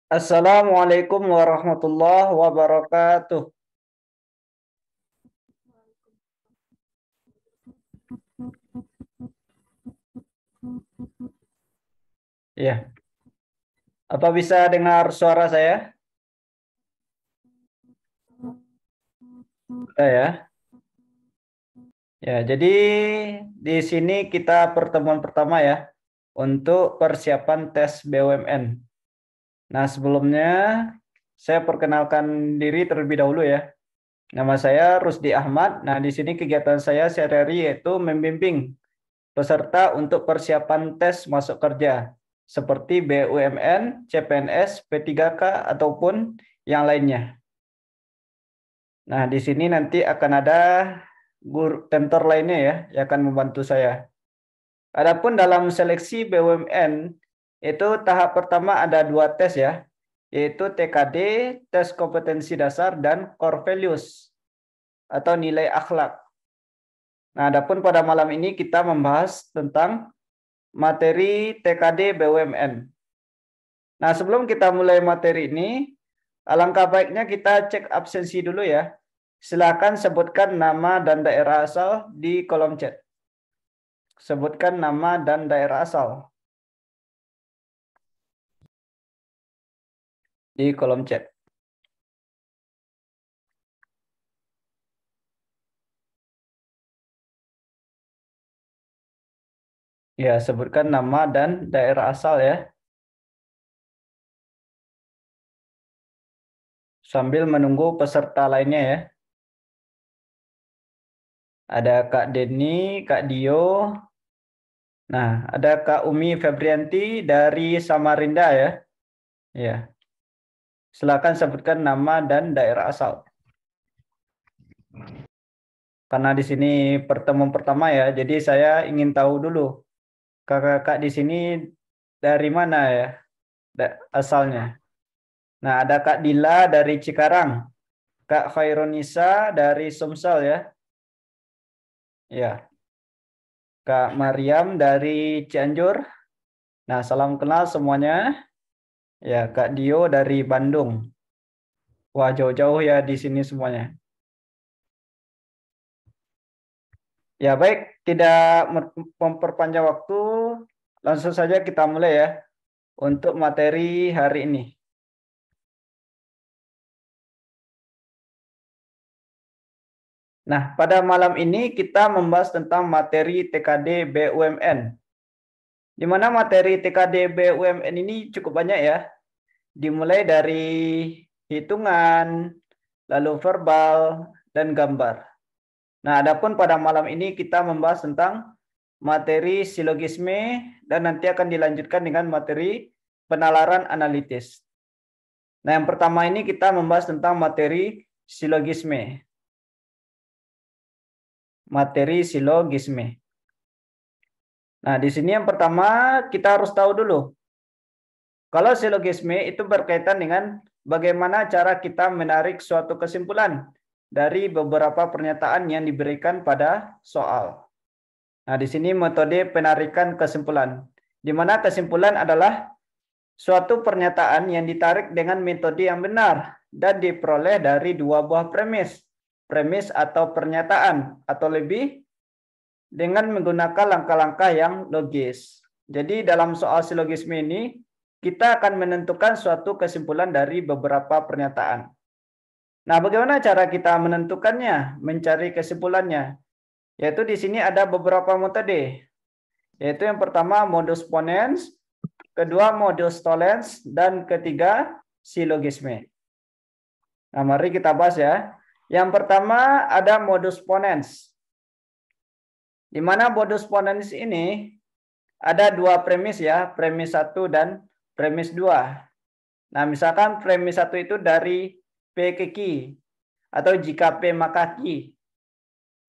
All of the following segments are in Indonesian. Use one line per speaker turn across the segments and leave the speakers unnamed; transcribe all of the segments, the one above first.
Assalamualaikum warahmatullahi wabarakatuh. Ya, apa bisa dengar suara saya? Ya. Ya, jadi di sini kita pertemuan pertama ya untuk persiapan tes BUMN. Nah, sebelumnya saya perkenalkan diri terlebih dahulu ya. Nama saya Rusdi Ahmad. Nah, di sini kegiatan saya sehari-hari yaitu membimbing peserta untuk persiapan tes masuk kerja seperti BUMN, CPNS, P3K ataupun yang lainnya. Nah, di sini nanti akan ada guru tentor lainnya ya yang akan membantu saya. Adapun dalam seleksi BUMN itu tahap pertama ada dua tes ya, yaitu TKD, tes kompetensi dasar dan core values atau nilai akhlak. Nah, adapun pada malam ini kita membahas tentang materi TKD BUMN. Nah, sebelum kita mulai materi ini, alangkah baiknya kita cek absensi dulu ya. Silakan sebutkan nama dan daerah asal di kolom chat. Sebutkan nama dan daerah asal di kolom chat. Ya, sebutkan nama dan daerah asal ya. Sambil menunggu peserta lainnya ya. Ada Kak Denny, Kak Dio. Nah, ada Kak Umi Febrianti dari Samarinda ya. Ya, silakan sebutkan nama dan daerah asal. Karena di sini pertemuan pertama ya, jadi saya ingin tahu dulu kakak-kakak di sini dari mana ya asalnya. Nah, ada Kak Dila dari Cikarang, Kak Khaironisa dari Sumsel ya. Ya, Kak Mariam dari Cianjur. Nah, salam kenal semuanya. Ya, Kak Dio dari Bandung. Wah, jauh-jauh ya di sini semuanya. Ya, baik, tidak memperpanjang waktu, langsung saja kita mulai ya untuk materi hari ini. Nah, pada malam ini kita membahas tentang materi TKD BUMN. Di mana materi TKD BUMN ini cukup banyak ya. Dimulai dari hitungan, lalu verbal, dan gambar. Nah, adapun pada malam ini kita membahas tentang materi silogisme dan nanti akan dilanjutkan dengan materi penalaran analitis. Nah, yang pertama ini kita membahas tentang materi silogisme. Materi silogisme. Nah, di sini yang pertama kita harus tahu dulu. Kalau silogisme itu berkaitan dengan bagaimana cara kita menarik suatu kesimpulan dari beberapa pernyataan yang diberikan pada soal. Nah, di sini metode penarikan kesimpulan, di mana kesimpulan adalah suatu pernyataan yang ditarik dengan metode yang benar dan diperoleh dari dua buah premis. Premis atau pernyataan atau lebih dengan menggunakan langkah-langkah yang logis. Jadi dalam soal silogisme ini kita akan menentukan suatu kesimpulan dari beberapa pernyataan. Nah, bagaimana cara kita menentukannya, mencari kesimpulannya? Yaitu di sini ada beberapa metode. Yaitu yang pertama modus ponens, kedua modus tollens, dan ketiga silogisme. Nah, mari kita bahas ya. Yang pertama ada modus ponens. Di mana modus ponens ini ada dua premis ya, premis 1 dan premis 2. Nah, misalkan premis 1 itu dari P ke Q, atau jika P maka Q.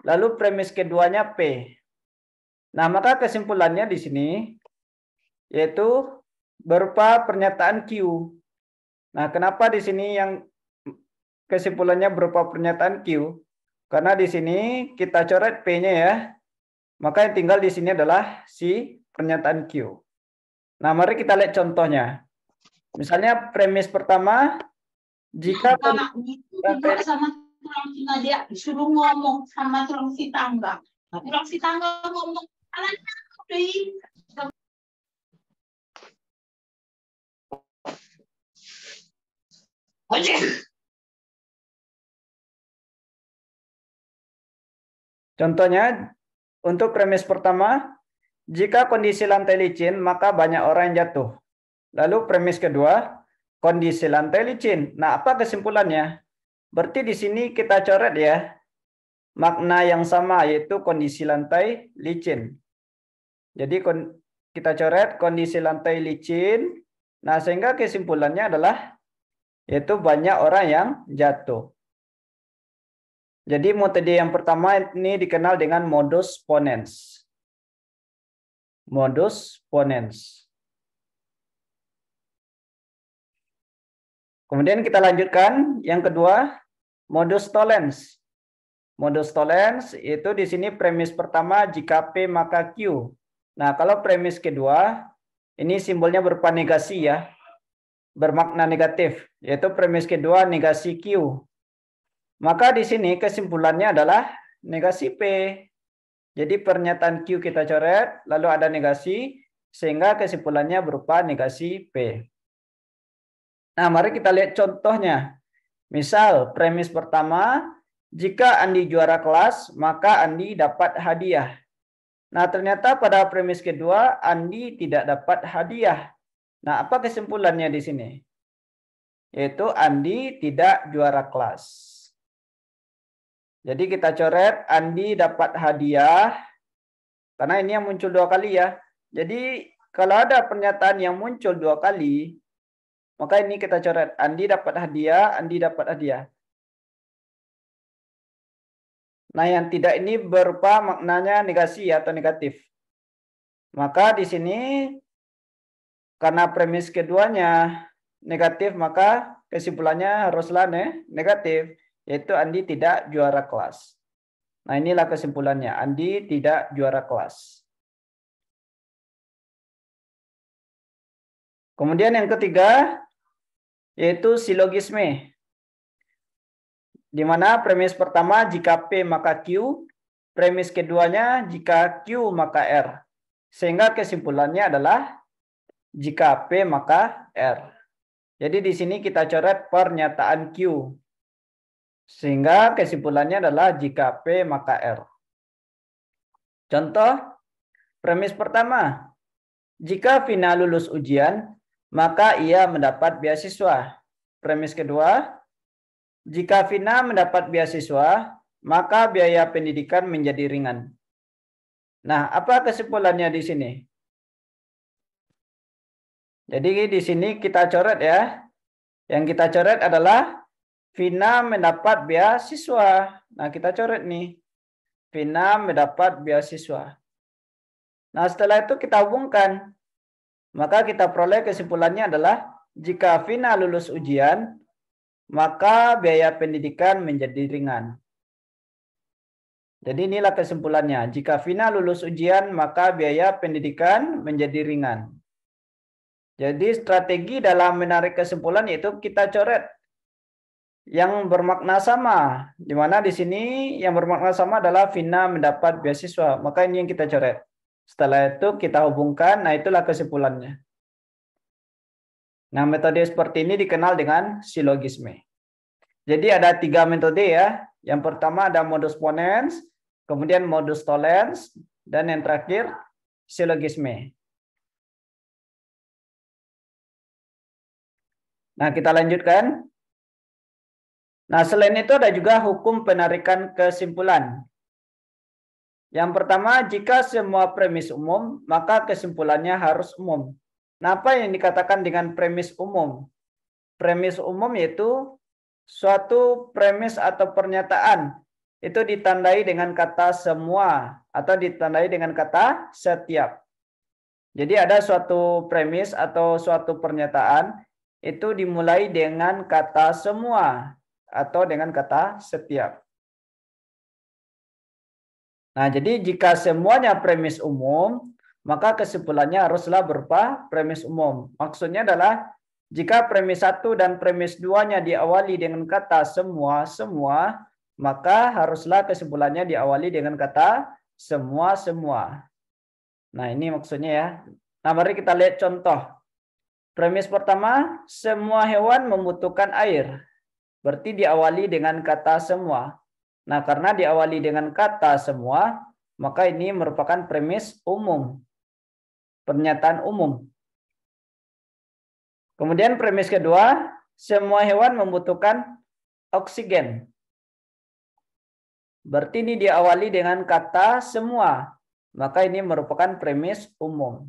Lalu premis keduanya P. Nah, maka kesimpulannya di sini yaitu berupa pernyataan Q. Nah, kenapa di sini yang kesimpulannya berupa pernyataan Q? Karena di sini kita coret P-nya ya. Maka yang tinggal di sini adalah si pernyataan Q. Nah, mari kita lihat contohnya. Misalnya premis pertama, jika
Juga sama tulang si Nadia disuruh ngomong sama tulang si tangga. Tulang si tangga ngomong,
contohnya untuk premis pertama, jika kondisi lantai licin, maka banyak orang yang jatuh. Lalu premis kedua, kondisi lantai licin. Nah, apa kesimpulannya? Berarti di sini kita coret ya, makna yang sama yaitu kondisi lantai licin. Jadi kita coret kondisi lantai licin. Nah, sehingga kesimpulannya adalah yaitu banyak orang yang jatuh. Jadi metode yang pertama ini dikenal dengan modus ponens. Modus ponens. Kemudian kita lanjutkan yang kedua, modus tollens. Modus tollens itu di sini premis pertama jika P maka Q. Nah, kalau premis kedua ini simbolnya berupa negasi ya. Bermakna negatif, yaitu premis kedua negasi Q. Maka di sini kesimpulannya adalah negasi P. Jadi pernyataan Q kita coret, lalu ada negasi, sehingga kesimpulannya berupa negasi P. Nah, mari kita lihat contohnya. Misal, premis pertama, jika Andi juara kelas, maka Andi dapat hadiah. Nah, ternyata pada premis kedua, Andi tidak dapat hadiah. Nah, apa kesimpulannya di sini? Yaitu Andi tidak juara kelas. Jadi kita coret Andi dapat hadiah, karena ini yang muncul dua kali ya. Jadi kalau ada pernyataan yang muncul dua kali, maka ini kita coret Andi dapat hadiah, Andi dapat hadiah. Nah, yang tidak ini berupa maknanya negasi atau negatif. Maka di sini karena premis keduanya negatif, maka kesimpulannya haruslah negatif, yaitu Andi tidak juara kelas. Nah, inilah kesimpulannya, Andi tidak juara kelas. Kemudian yang ketiga, yaitu silogisme. Di mana premis pertama jika P maka Q, premis keduanya jika Q maka R. Sehingga kesimpulannya adalah jika P maka R. Jadi di sini kita coret pernyataan Q. Sehingga kesimpulannya adalah jika P maka R. Contoh, premis pertama, jika Vina lulus ujian, maka ia mendapat beasiswa. Premis kedua, jika Vina mendapat beasiswa, maka biaya pendidikan menjadi ringan. Nah, apa kesimpulannya di sini? Jadi di sini kita coret ya. Yang kita coret adalah Vina mendapat beasiswa. Nah, kita coret nih. Vina mendapat beasiswa. Nah, setelah itu kita hubungkan. Maka kita peroleh kesimpulannya adalah jika Vina lulus ujian, maka biaya pendidikan menjadi ringan. Jadi inilah kesimpulannya. Jika Vina lulus ujian, maka biaya pendidikan menjadi ringan. Jadi strategi dalam menarik kesimpulan yaitu kita coret yang bermakna sama. Di mana di sini yang bermakna sama adalah Vina mendapat beasiswa. Maka ini yang kita coret. Setelah itu kita hubungkan, nah itulah kesimpulannya. Nah, metode seperti ini dikenal dengan silogisme. Jadi ada 3 metode ya. Yang pertama ada modus ponens, kemudian modus tollens, dan yang terakhir silogisme. Nah, kita lanjutkan. Nah, selain itu ada juga hukum penarikan kesimpulan. Yang pertama, jika semua premis umum, maka kesimpulannya harus umum. Nah, apa yang dikatakan dengan premis umum? Premis umum yaitu suatu premis atau pernyataan itu ditandai dengan kata semua atau ditandai dengan kata setiap. Jadi ada suatu premis atau suatu pernyataan itu dimulai dengan kata semua atau dengan kata setiap. Nah, jadi jika semuanya premis umum, maka kesimpulannya haruslah berupa premis umum. Maksudnya adalah Jika premis 1 dan premis 2-nya diawali dengan kata semua, maka haruslah kesimpulannya diawali dengan kata semua. Nah, ini maksudnya ya. Nah, mari kita lihat contoh. Premis pertama, semua hewan membutuhkan air. Berarti diawali dengan kata semua. Nah, karena diawali dengan kata semua, maka ini merupakan premis umum. Pernyataan umum. Kemudian premis kedua, semua hewan membutuhkan oksigen. Berarti ini diawali dengan kata semua. Maka ini merupakan premis umum.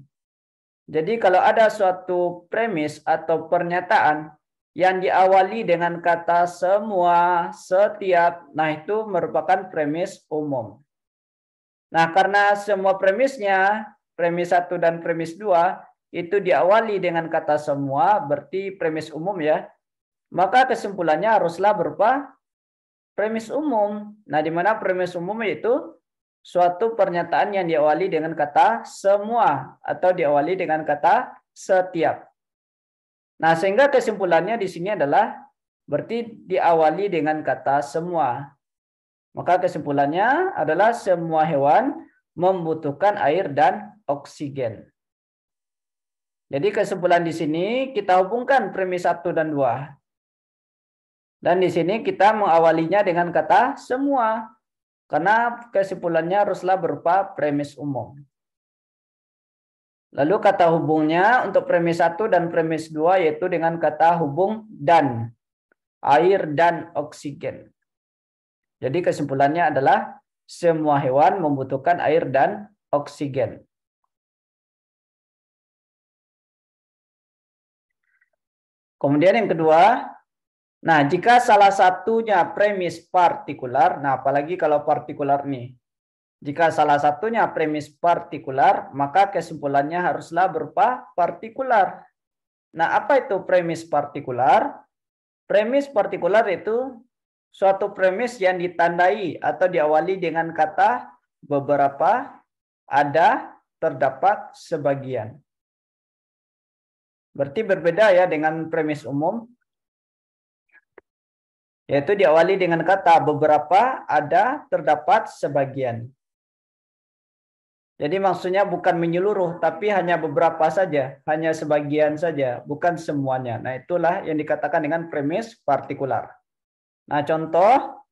Jadi kalau ada suatu premis atau pernyataan yang diawali dengan kata semua, setiap, nah itu merupakan premis umum. Nah, karena semua premisnya, premis 1 dan premis 2, itu diawali dengan kata semua, berarti premis umum ya. Maka kesimpulannya haruslah berupa premis umum. Nah, di mana premis umum itu suatu pernyataan yang diawali dengan kata semua atau diawali dengan kata setiap. Nah, sehingga kesimpulannya di sini adalah berarti diawali dengan kata semua. Maka kesimpulannya adalah semua hewan membutuhkan air dan oksigen. Jadi kesimpulan di sini kita hubungkan premis 1 dan 2. Dan di sini kita mengawalinya dengan kata semua. Karena kesimpulannya haruslah berupa premis umum. Lalu kata hubungnya untuk premis 1 dan premis 2 yaitu dengan kata hubung dan. Air dan oksigen. Jadi kesimpulannya adalah semua hewan membutuhkan air dan oksigen. Kemudian yang kedua, nah jika salah satunya premis partikular, nah apalagi kalau partikular nih. Jika salah satunya premis partikular, maka kesimpulannya haruslah berupa partikular. Nah, apa itu premis partikular? Premis partikular itu suatu premis yang ditandai atau diawali dengan kata beberapa, ada, terdapat, sebagian. Berarti berbeda ya dengan premis umum. Yaitu diawali dengan kata beberapa, ada, terdapat, sebagian. Jadi maksudnya bukan menyeluruh, tapi hanya beberapa saja, hanya sebagian saja, bukan semuanya. Nah, itulah yang dikatakan dengan premis partikular. Nah, contoh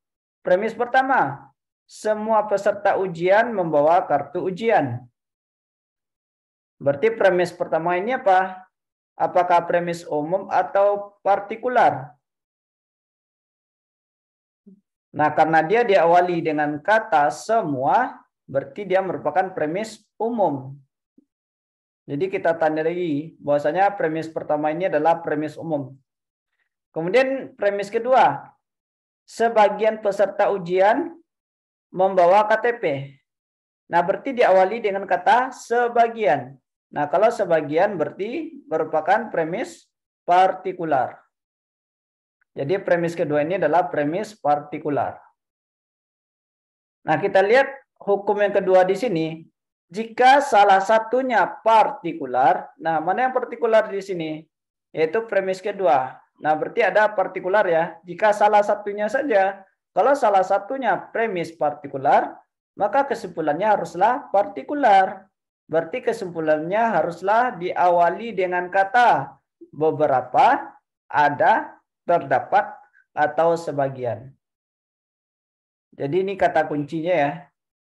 premis pertama, semua peserta ujian membawa kartu ujian. Berarti premis pertama ini apa? Apakah premis umum atau partikular? Nah, karena dia diawali dengan kata semua, berarti dia merupakan premis umum. Jadi kita tandai bahwasanya premis pertama ini adalah premis umum. Kemudian premis kedua, sebagian peserta ujian membawa KTP. Nah, berarti diawali dengan kata sebagian. Nah, kalau sebagian berarti merupakan premis partikular. Jadi premis kedua ini adalah premis partikular. Nah, kita lihat hukum yang kedua di sini. Jika salah satunya partikular, nah mana yang partikular di sini? Yaitu premis kedua. Nah, berarti ada partikular ya. Jika salah satunya saja, kalau salah satunya premis partikular, maka kesimpulannya haruslah partikular. Berarti kesimpulannya haruslah diawali dengan kata beberapa, ada, terdapat, atau sebagian. Jadi ini kata kuncinya ya.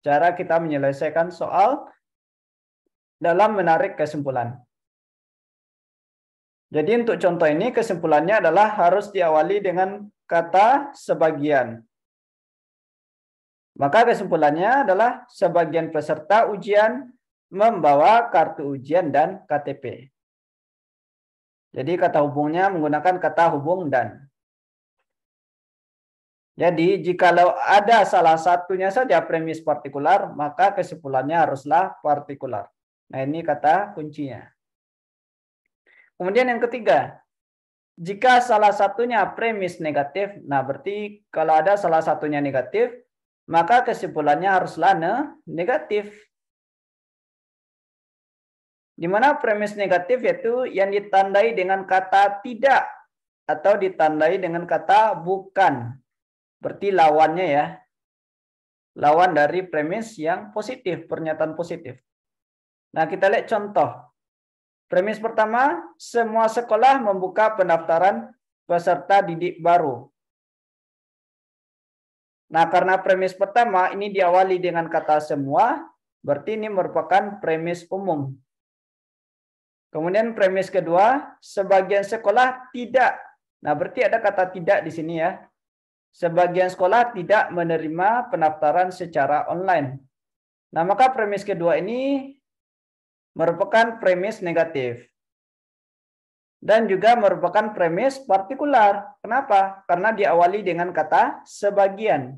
Cara kita menyelesaikan soal dalam menarik kesimpulan. Jadi untuk contoh ini kesimpulannya adalah harus diawali dengan kata sebagian. Maka kesimpulannya adalah sebagian peserta ujian membawa kartu ujian dan KTP. Jadi kata hubungnya menggunakan kata hubung dan. Jadi jikalau ada salah satunya saja premis partikular, maka kesimpulannya haruslah partikular. Nah, ini kata kuncinya. Kemudian yang ketiga, jika salah satunya premis negatif, nah berarti kalau ada salah satunya negatif, maka kesimpulannya haruslah negatif. Di mana premis negatif yaitu yang ditandai dengan kata tidak atau ditandai dengan kata bukan. Berarti lawannya ya. Lawan dari premis yang positif, pernyataan positif. Nah, kita lihat contoh. Premis pertama, semua sekolah membuka pendaftaran peserta didik baru. Nah, karena premis pertama ini diawali dengan kata semua, berarti ini merupakan premis umum. Kemudian premis kedua, sebagian sekolah tidak. Nah, berarti ada kata tidak di sini ya. Sebagian sekolah tidak menerima pendaftaran secara online. Nah, maka premis kedua ini merupakan premis negatif. Dan juga merupakan premis partikular. Kenapa? Karena diawali dengan kata sebagian.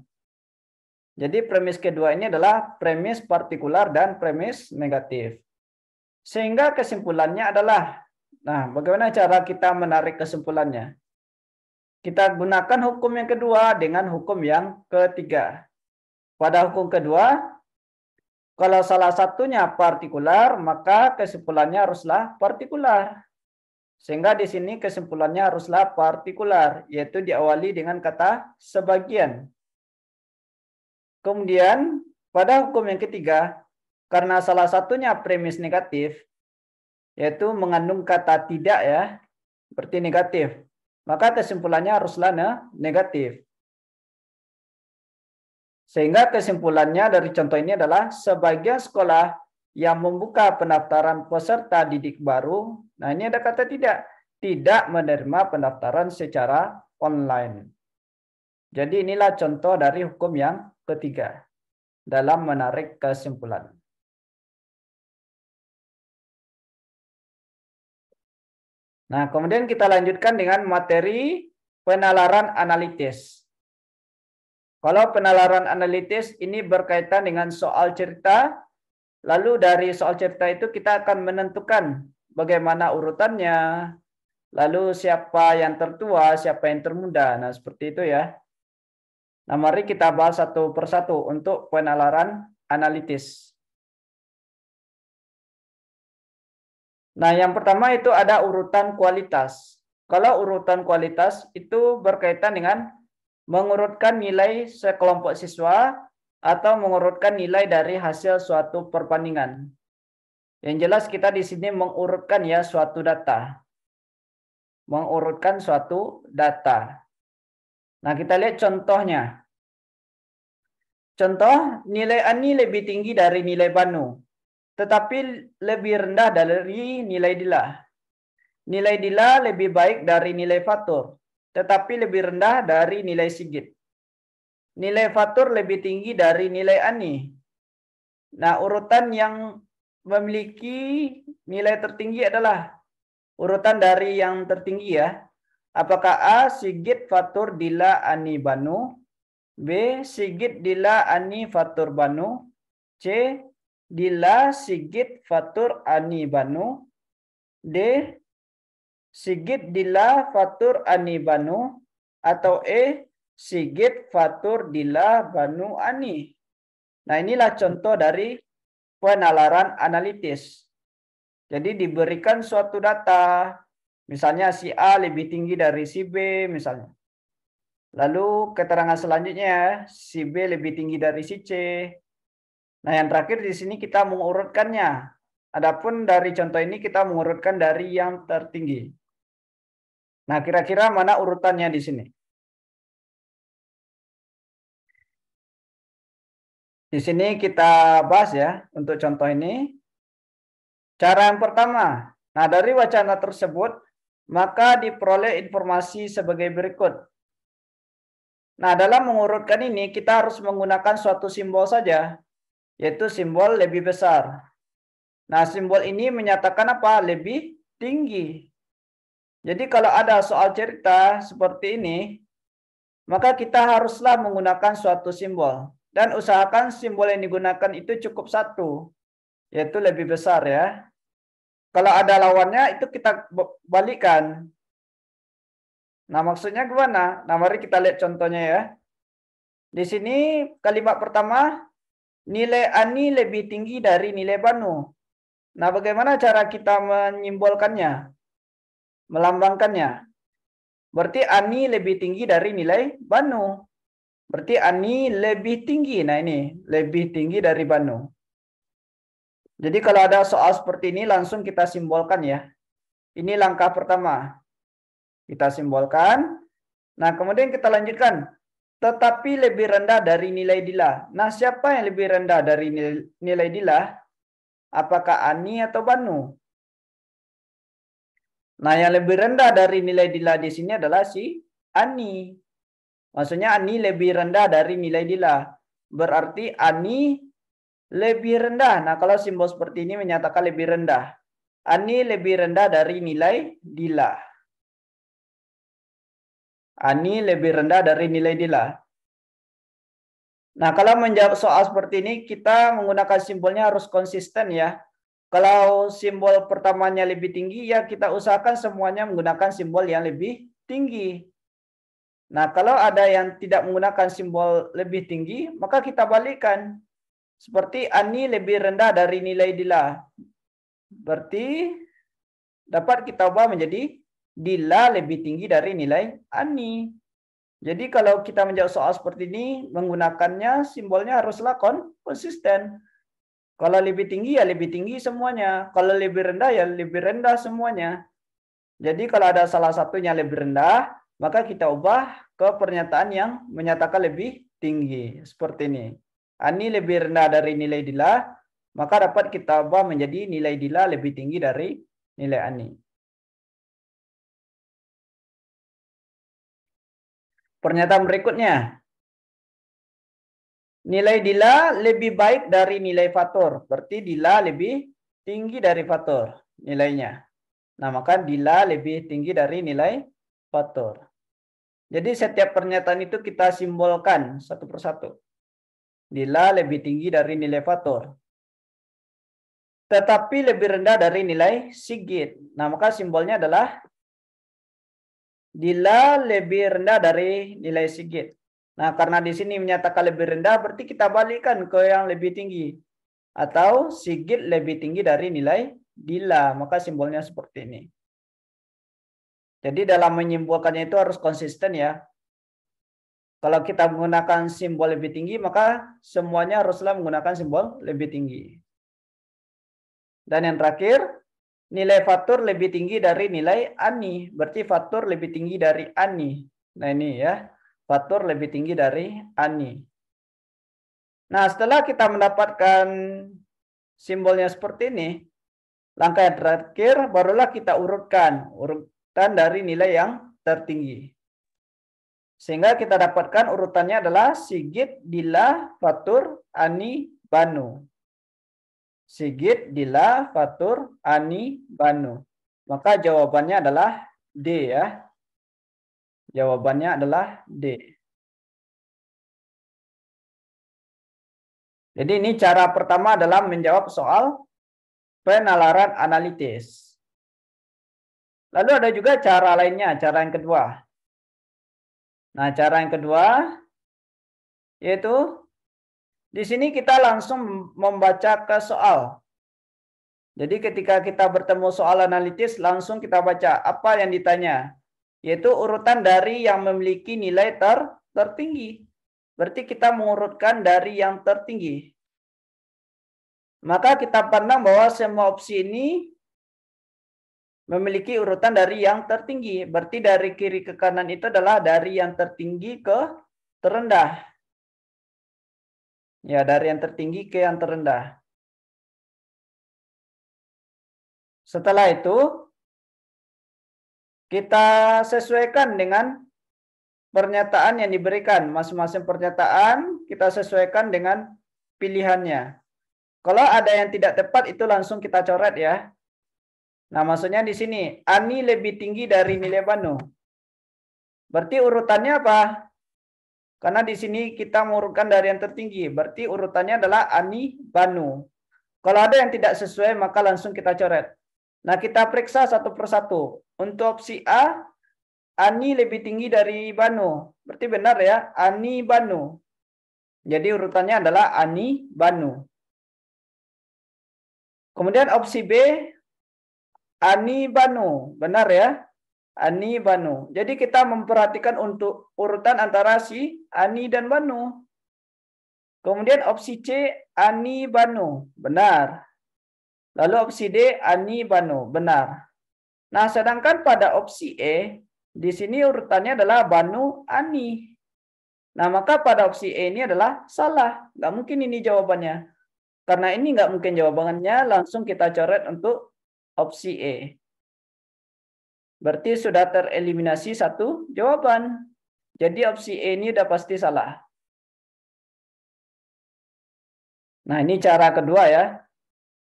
Jadi premis kedua ini adalah premis partikular dan premis negatif. Sehingga kesimpulannya adalah, nah bagaimana cara kita menarik kesimpulannya? Kita gunakan hukum yang kedua dengan hukum yang ketiga. Pada hukum kedua, kalau salah satunya partikular, maka kesimpulannya haruslah partikular. Sehingga di sini kesimpulannya haruslah partikular, yaitu diawali dengan kata sebagian. Kemudian, pada hukum yang ketiga, karena salah satunya premis negatif, yaitu mengandung kata tidak ya, berarti negatif. Maka kesimpulannya haruslah negatif. Sehingga kesimpulannya dari contoh ini adalah sebagian sekolah yang membuka pendaftaran peserta didik baru. Nah, ini ada kata tidak menerima pendaftaran secara online. Jadi inilah contoh dari hukum yang ketiga dalam menarik kesimpulan. Nah, kemudian kita lanjutkan dengan materi penalaran analitis. Kalau penalaran analitis ini berkaitan dengan soal cerita, lalu dari soal cerita itu kita akan menentukan bagaimana urutannya, lalu siapa yang tertua, siapa yang termuda. Nah, seperti itu ya. Nah, mari kita bahas satu persatu untuk penalaran analitis. Nah, yang pertama itu ada urutan kualitas. Kalau urutan kualitas itu berkaitan dengan mengurutkan nilai sekelompok siswa atau mengurutkan nilai dari hasil suatu perbandingan. Yang jelas kita di sini mengurutkan ya suatu data. Mengurutkan suatu data. Nah, kita lihat contohnya. Contoh, nilai Ani lebih tinggi dari nilai Banu, tetapi lebih rendah dari nilai Dila. Nilai Dila lebih baik dari nilai Fatur, tetapi lebih rendah dari nilai Sigit. Nilai Fatur lebih tinggi dari nilai Ani. Nah, urutan yang memiliki nilai tertinggi adalah urutan dari yang tertinggi ya. Apakah A, Sigit, Fatur, Dila, Ani, Banu? B, Sigit, Dila, Ani, Fatur, Banu? C, Dila, Sigit, Fatur, Ani, Banu? D, Sigit, Dila, Fatur, Ani, Banu? Atau E, Sigit, Fatur, Dila, Banu, Ani? Nah, inilah contoh dari penalaran analitis. Jadi diberikan suatu data, misalnya si A lebih tinggi dari si B misalnya. Lalu keterangan selanjutnya, si B lebih tinggi dari si C. Nah, yang terakhir di sini kita mengurutkannya. Adapun dari contoh ini kita mengurutkan dari yang tertinggi. Nah, kira-kira mana urutannya di sini? Di sini kita bahas ya untuk contoh ini. Cara yang pertama, nah dari wacana tersebut, maka diperoleh informasi sebagai berikut. Nah, dalam mengurutkan ini, kita harus menggunakan suatu simbol saja, yaitu simbol lebih besar. Nah, simbol ini menyatakan apa? Lebih tinggi. Jadi kalau ada soal cerita seperti ini, maka kita haruslah menggunakan suatu simbol. Dan usahakan simbol yang digunakan itu cukup satu, yaitu lebih besar ya. Kalau ada lawannya itu kita balikkan. Nah, maksudnya gimana? Nah, mari kita lihat contohnya ya. Di sini kalimat pertama, nilai Ani lebih tinggi dari nilai Banu. Nah, bagaimana cara kita menyimbolkannya? Melambangkannya. Berarti Ani lebih tinggi dari nilai Banu. Berarti Ani lebih tinggi. Nah, ini lebih tinggi dari Banu. Jadi kalau ada soal seperti ini langsung kita simbolkan ya. Ini langkah pertama. Kita simbolkan. Nah, kemudian kita lanjutkan. Tetapi lebih rendah dari nilai Dila. Nah, siapa yang lebih rendah dari nilai Dila? Apakah Ani atau Banu? Nah, yang lebih rendah dari nilai Dila di sini adalah si Ani. Maksudnya Ani lebih rendah dari nilai Dila. Berarti Ani lebih rendah. Nah, kalau simbol seperti ini menyatakan lebih rendah. Ani lebih rendah dari nilai Dila. Ani lebih rendah dari nilai Dila. Nah, kalau menjawab soal seperti ini, kita menggunakan simbolnya harus konsisten ya. Kalau simbol pertamanya lebih tinggi, ya kita usahakan semuanya menggunakan simbol yang lebih tinggi. Nah, kalau ada yang tidak menggunakan simbol lebih tinggi, maka kita balikkan. Seperti Ani lebih rendah dari nilai Dila. Berarti dapat kita ubah menjadi Dila lebih tinggi dari nilai Ani. Jadi kalau kita menjawab soal seperti ini, menggunakannya simbolnya haruslah konsisten. Kalau lebih tinggi ya lebih tinggi semuanya. Kalau lebih rendah ya lebih rendah semuanya. Jadi kalau ada salah satunya lebih rendah, maka kita ubah ke pernyataan yang menyatakan lebih tinggi. Seperti ini. Ani lebih rendah dari nilai Dila, maka dapat kita ubah menjadi nilai Dila lebih tinggi dari nilai Ani. Pernyataan berikutnya. Nilai Dila lebih baik dari nilai Fatur. Berarti Dila lebih tinggi dari Fatur nilainya. Nah, maka Dila lebih tinggi dari nilai Fatur. Jadi setiap pernyataan itu kita simbolkan satu persatu. Dila lebih tinggi dari nilai Fatur. Tetapi lebih rendah dari nilai Sigit. Nah, maka simbolnya adalah Dila lebih rendah dari nilai Sigit. Nah, karena di sini menyatakan lebih rendah, berarti kita balikkan ke yang lebih tinggi. Atau Sigit lebih tinggi dari nilai Dila. Maka simbolnya seperti ini. Jadi dalam menyimpulkannya itu harus konsisten ya. Kalau kita menggunakan simbol lebih tinggi, maka semuanya haruslah menggunakan simbol lebih tinggi. Dan yang terakhir, nilai Fatur lebih tinggi dari nilai Ani. Berarti Fatur lebih tinggi dari Ani. Nah ini ya, Fatur lebih tinggi dari Ani. Nah setelah kita mendapatkan simbolnya seperti ini, langkah yang terakhir barulah kita urutkan. Urutan dari nilai yang tertinggi. Sehingga kita dapatkan urutannya adalah Sigit, Dila, Fatur, Ani, Banu. Sigit, Dila, Fatur, Ani, Banu. Maka jawabannya adalah D ya. Jawabannya adalah D. Jadi ini cara pertama dalam menjawab soal penalaran analitis. Lalu ada juga cara lainnya, cara yang kedua. Nah, cara yang kedua yaitu di sini kita langsung membaca ke soal. Jadi ketika kita bertemu soal analitis, langsung kita baca apa yang ditanya. Yaitu urutan dari yang memiliki nilai tertinggi. Berarti kita mengurutkan dari yang tertinggi. Maka kita pandang bahwa semua opsi ini memiliki urutan dari yang tertinggi. Berarti dari kiri ke kanan itu adalah dari yang tertinggi ke terendah. Ya, dari yang tertinggi ke yang terendah. Setelah itu, kita sesuaikan dengan pernyataan yang diberikan. Masing-masing pernyataan kita sesuaikan dengan pilihannya. Kalau ada yang tidak tepat, itu langsung kita coret ya. Nah, maksudnya di sini, Ani lebih tinggi dari nilai Banu. Berarti urutannya apa? Karena di sini kita mengurutkan dari yang tertinggi. Berarti urutannya adalah Ani, Banu. Kalau ada yang tidak sesuai, maka langsung kita coret. Nah, kita periksa satu persatu. Untuk opsi A, Ani lebih tinggi dari Banu. Berarti benar ya, Ani, Banu. Jadi urutannya adalah Ani, Banu. Kemudian opsi B, Ani Banu. Benar ya? Ani Banu. Jadi kita memperhatikan untuk urutan antara si Ani dan Banu. Kemudian opsi C, Ani Banu. Benar. Lalu opsi D, Ani Banu. Benar. Nah, sedangkan pada opsi E, di sini urutannya adalah Banu Ani. Nah, maka pada opsi E ini adalah salah. Nggak mungkin ini jawabannya. Karena ini nggak mungkin jawabannya, langsung kita coret untuk opsi E. Berarti sudah tereliminasi satu jawaban. Jadi opsi E ini udah pasti salah. Nah, ini cara kedua ya.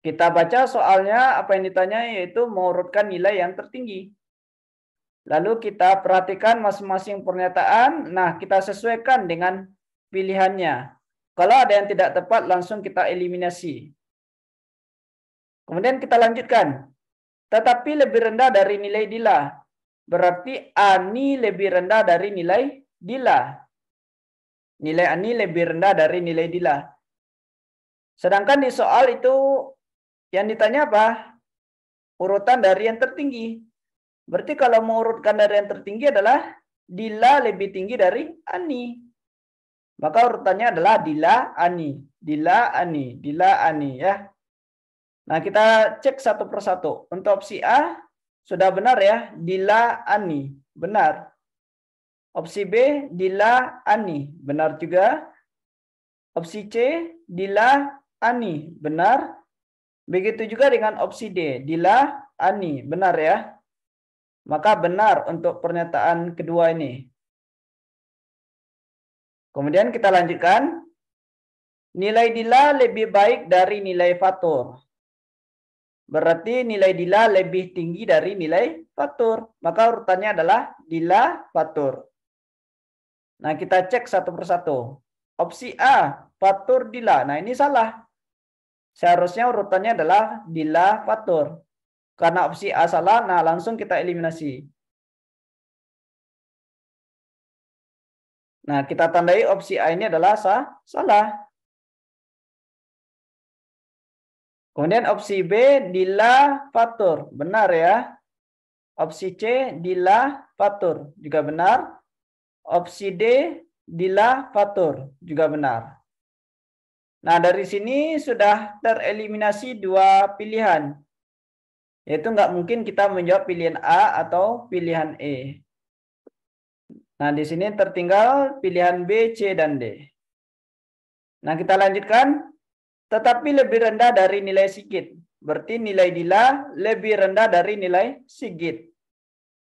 Kita baca soalnya, apa yang ditanya yaitu mengurutkan nilai yang tertinggi. Lalu kita perhatikan masing-masing pernyataan. Nah, kita sesuaikan dengan pilihannya. Kalau ada yang tidak tepat, langsung kita eliminasi. Kemudian kita lanjutkan. Tetapi lebih rendah dari nilai Dila. Berarti Ani lebih rendah dari nilai Dila. Nilai Ani lebih rendah dari nilai Dila. Sedangkan di soal itu yang ditanya apa? Urutan dari yang tertinggi. Berarti kalau mengurutkan dari yang tertinggi adalah Dila lebih tinggi dari Ani. Maka urutannya adalah Dila, Ani. Dila, Ani. Dila, Ani ya. Nah, kita cek satu persatu. Untuk opsi A, sudah benar ya. Dila, Ani. Benar. Opsi B, Dila, Ani. Benar juga. Opsi C, Dila, Ani. Benar. Begitu juga dengan opsi D. Dila, Ani. Benar ya. Maka benar untuk pernyataan kedua ini. Kemudian kita lanjutkan. Nilai Dila lebih baik dari nilai Fatur. Berarti nilai Dila lebih tinggi dari nilai Fatur. Maka urutannya adalah Dila, Fatur. Nah, kita cek satu persatu. Opsi A, Fatur, Dila. Nah, ini salah. Seharusnya urutannya adalah Dila, Fatur. Karena opsi A salah, nah langsung kita eliminasi. Nah, kita tandai opsi A ini adalah salah. Kemudian opsi B, Dila, Fatur. Benar ya. Opsi C, Dila, Fatur. Juga benar. Opsi D, Dila, Fatur. Juga benar. Nah, dari sini sudah tereliminasi dua pilihan. Yaitu nggak mungkin kita menjawab pilihan A atau pilihan E. Nah, di sini tertinggal pilihan B, C, dan D. Nah, kita lanjutkan. Tetapi lebih rendah dari nilai Sigit. Berarti nilai Dila lebih rendah dari nilai Sigit.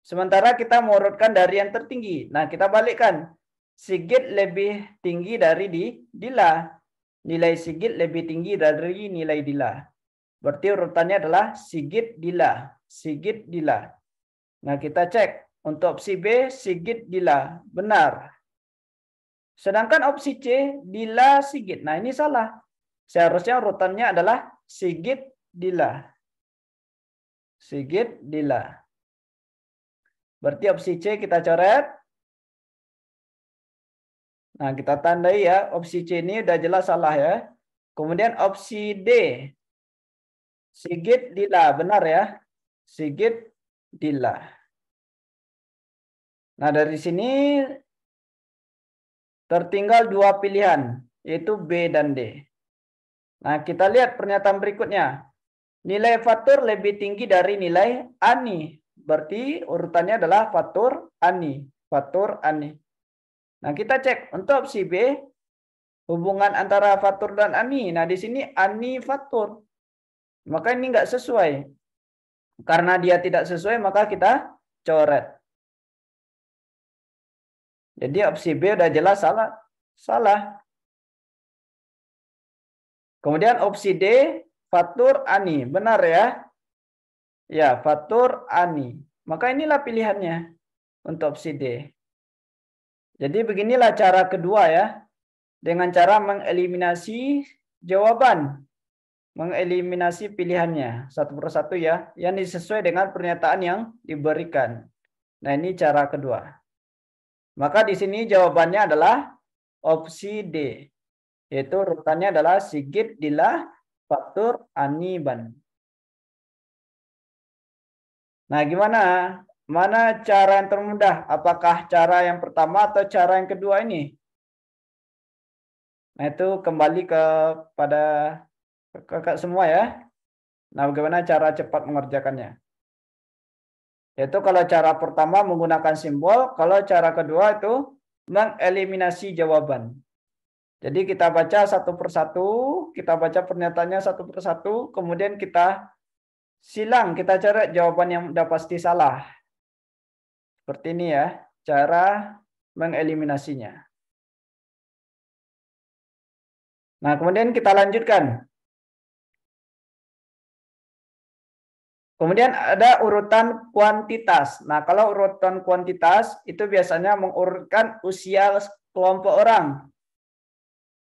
Sementara kita mengurutkan dari yang tertinggi. Nah, kita balikkan. Sigit lebih tinggi dari Dila. Nilai Sigit lebih tinggi dari nilai Dila. Berarti urutannya adalah Sigit, Dila. Sigit, Dila. Nah, kita cek. Untuk opsi B, Sigit, Dila. Benar. Sedangkan opsi C, Dila, Sigit. Nah, ini salah. Seharusnya urutannya adalah Sigit, Dila. Sigit, Dila. Berarti opsi C kita coret. Nah, kita tandai ya. Opsi C ini udah jelas salah ya. Kemudian opsi D. Sigit, Dila. Benar ya. Sigit, Dila. Nah, dari sini tertinggal dua pilihan, yaitu B dan D. Nah, kita lihat pernyataan berikutnya. Nilai Fatur lebih tinggi dari nilai Ani. Berarti urutannya adalah Fatur, Ani. Fatur, Ani. Nah, kita cek untuk opsi B, hubungan antara Fatur dan Ani. Nah, di sini Ani Fatur. Maka ini nggak sesuai. Karena dia tidak sesuai, maka kita coret. Jadi opsi B udah jelas salah. Kemudian opsi D, Fatur, Ani. Benar ya? Ya, Fatur, Ani. Maka inilah pilihannya untuk opsi D. Jadi beginilah cara kedua ya. Dengan cara mengeliminasi jawaban. Mengeliminasi pilihannya. Satu persatu ya. Yang sesuai dengan pernyataan yang diberikan. Nah, ini cara kedua. Maka di sini jawabannya adalah opsi D. Yaitu urutannya adalah Sigit, Dila, faktur aniban. Nah, gimana? Mana cara yang termudah? Apakah cara yang pertama atau cara yang kedua ini? Nah, itu kembali kepada kakak semua ya. Nah, bagaimana cara cepat mengerjakannya? Yaitu kalau cara pertama menggunakan simbol, kalau cara kedua itu mengeliminasi jawaban. Jadi kita baca satu persatu, kita baca pernyataannya satu persatu, kemudian kita silang, kita cari jawaban yang udah pasti salah. Seperti ini ya, cara mengeliminasinya. Nah, kemudian kita lanjutkan. Kemudian ada urutan kuantitas. Nah, kalau urutan kuantitas itu biasanya mengurutkan usia kelompok orang.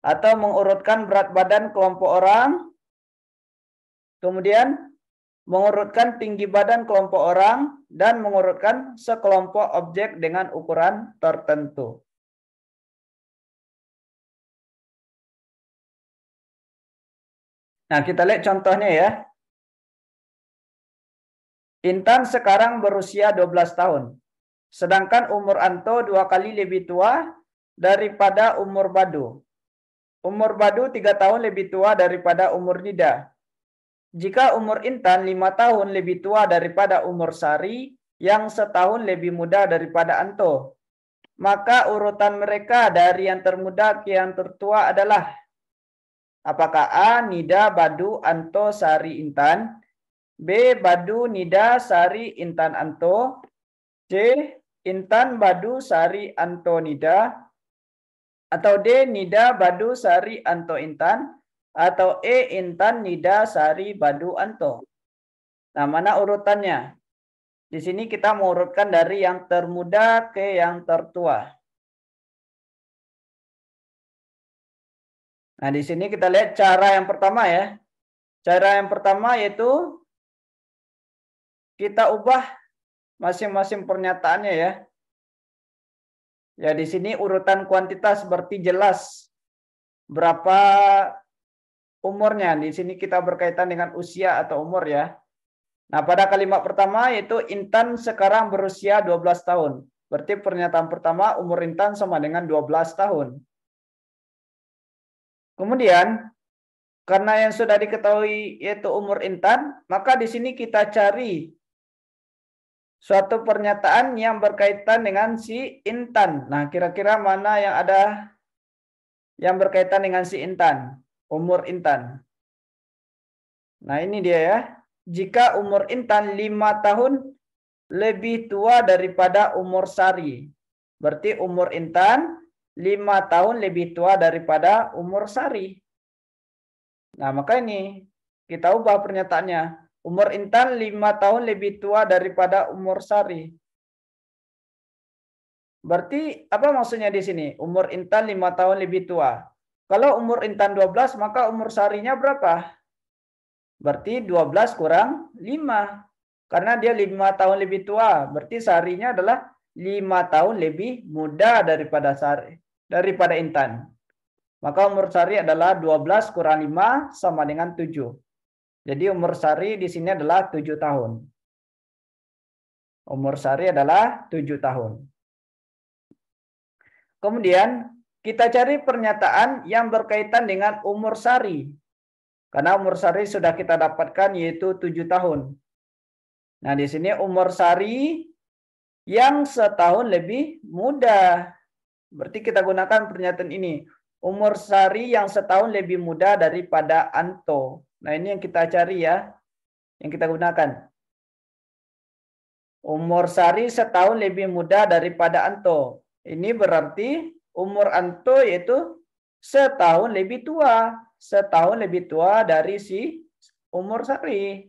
Atau mengurutkan berat badan kelompok orang. Kemudian mengurutkan tinggi badan kelompok orang. Dan mengurutkan sekelompok objek dengan ukuran tertentu. Nah, kita lihat contohnya ya. Intan sekarang berusia 12 tahun. Sedangkan umur Anto 2 kali lebih tua daripada umur Badu. Umur Badu 3 tahun lebih tua daripada umur Nida. Jika umur Intan 5 tahun lebih tua daripada umur Sari yang setahun lebih muda daripada Anto, maka urutan mereka dari yang termuda ke yang tertua adalah apakah A. Nida, Badu, Anto, Sari, Intan, B. Badu, Nida, Sari, Intan, Anto, C. Intan, Badu, Sari, Anto, Nida, atau D. Nida, Badu, Sari, Anto, Intan, atau E. Intan, Nida, Sari, Badu, Anto. Nah, mana urutannya? Di sini kita mengurutkan dari yang termuda ke yang tertua. Nah, di sini kita lihat cara yang pertama ya. Cara yang pertama yaitu kita ubah masing-masing pernyataannya ya. Ya, di sini urutan kuantitas berarti jelas berapa umurnya. Di sini kita berkaitan dengan usia atau umur ya. Nah, pada kalimat pertama yaitu Intan sekarang berusia 12 tahun. Berarti pernyataan pertama umur Intan sama dengan 12 tahun. Kemudian, karena yang sudah diketahui yaitu umur Intan, maka di sini kita cari suatu pernyataan yang berkaitan dengan si Intan. Nah, kira-kira mana yang ada yang berkaitan dengan si Intan, umur Intan. Nah, ini dia ya. Jika umur Intan 5 tahun lebih tua daripada umur Sari. Berarti umur Intan 5 tahun lebih tua daripada umur Sari. Nah, maka ini kita ubah pernyataannya. Umur Intan 5 tahun lebih tua daripada umur Sari. Berarti apa maksudnya di sini? Umur Intan 5 tahun lebih tua. Kalau umur Intan 12, maka umur Sarinya berapa? Berarti 12 kurang 5. Karena dia 5 tahun lebih tua. Berarti Sarinya adalah 5 tahun lebih muda daripada Intan. Maka umur Sari adalah 12 kurang 5 sama dengan 7. Jadi umur Sari di sini adalah 7 tahun. Umur Sari adalah 7 tahun. Kemudian kita cari pernyataan yang berkaitan dengan umur Sari. Karena umur Sari sudah kita dapatkan yaitu 7 tahun. Nah, di sini umur Sari yang setahun lebih muda. Berarti kita gunakan pernyataan ini. Umur Sari yang setahun lebih muda daripada Anto. Nah, ini yang kita cari ya. Yang kita gunakan. Umur Sari setahun lebih muda daripada Anto. Ini berarti umur Anto yaitu setahun lebih tua. Setahun lebih tua dari si umur Sari.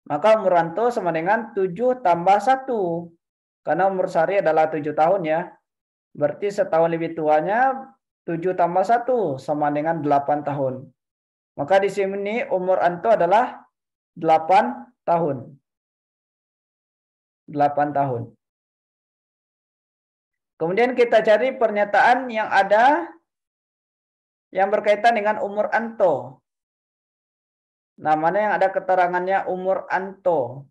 Maka umur Anto sama dengan 7 tambah 1. Karena umur Sari adalah 7 tahun ya. Berarti setahun lebih tuanya 7 tambah 1 sama dengan 8 tahun. Maka di sini umur Anto adalah 8 tahun. 8 tahun. Kemudian kita cari pernyataan yang ada yang berkaitan dengan umur Anto. Nah, mana yang ada keterangannya umur Anto?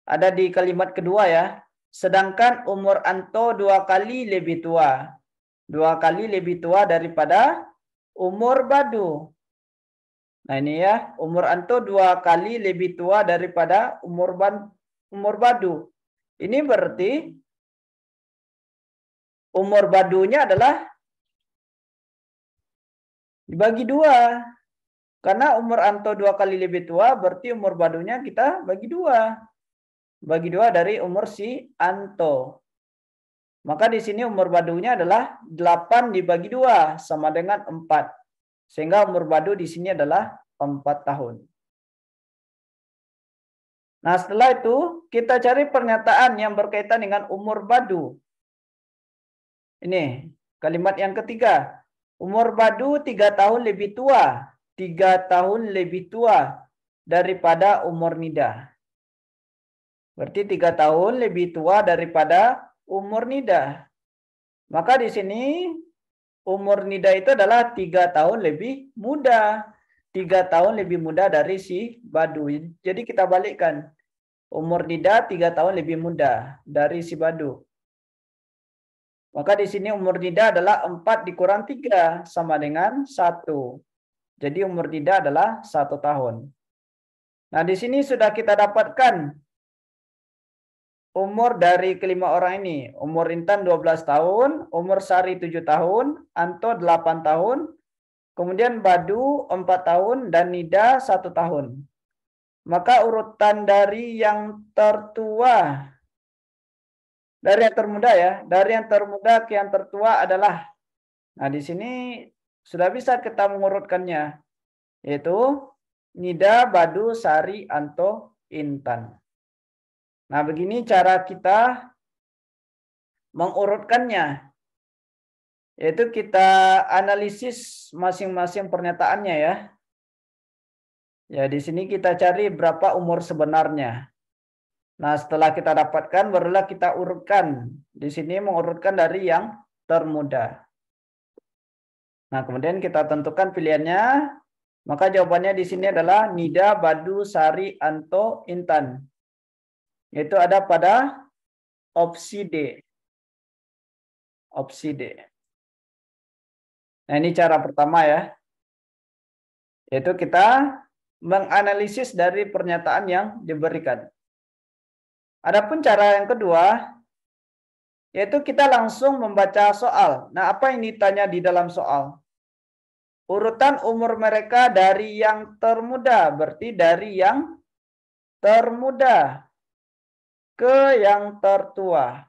Ada di kalimat kedua ya. Sedangkan umur Anto 2 kali lebih tua. 2 kali lebih tua daripada umur Badu. Nah ini ya, umur Anto 2 kali lebih tua daripada umur Badu. Ini berarti umur Badunya adalah dibagi 2. Karena umur Anto 2 kali lebih tua, berarti umur Badunya kita bagi 2. Bagi 2 dari umur si Anto. Maka di sini umur Badunya adalah 8 dibagi 2 sama dengan 4. Sehingga umur Badu di sini adalah 4 tahun. Nah, setelah itu kita cari pernyataan yang berkaitan dengan umur Badu. Ini kalimat yang ketiga. Umur Badu 3 tahun lebih tua. 3 tahun lebih tua daripada umur Nida. Berarti 3 tahun lebih tua daripada umur Nida. Maka di sini umur Nida itu adalah 3 tahun lebih muda. 3 tahun lebih muda dari si Badu. Jadi kita balikkan. Umur Nida 3 tahun lebih muda dari si Badu. Maka di sini umur Nida adalah 4 dikurang 3 sama dengan 1. Jadi umur Nida adalah 1 tahun. Nah di sini sudah kita dapatkan umur dari kelima orang ini. Umur Intan 12 tahun, umur Sari 7 tahun, Anto 8 tahun, kemudian Badu 4 tahun, dan Nida 1 tahun. Maka urutan dari yang tertua, dari yang termuda ya, dari yang termuda ke yang tertua adalah, nah di sini sudah bisa kita mengurutkannya, yaitu Nida, Badu, Sari, Anto, Intan. Nah begini cara kita mengurutkannya, yaitu kita analisis masing-masing pernyataannya ya. Ya, di sini kita cari berapa umur sebenarnya. Nah, setelah kita dapatkan, barulah kita urutkan. Di sini mengurutkan dari yang termuda. Nah, kemudian kita tentukan pilihannya. Maka jawabannya di sini adalah Nida, Badu, Sari, Anto, Intan. Yaitu ada pada opsi D. Opsi D. Nah, ini cara pertama ya. Yaitu kita menganalisis dari pernyataan yang diberikan. Adapun cara yang kedua, yaitu kita langsung membaca soal. Nah, apa yang ditanya di dalam soal? Urutan umur mereka dari yang termuda, berarti dari yang termuda ke yang tertua.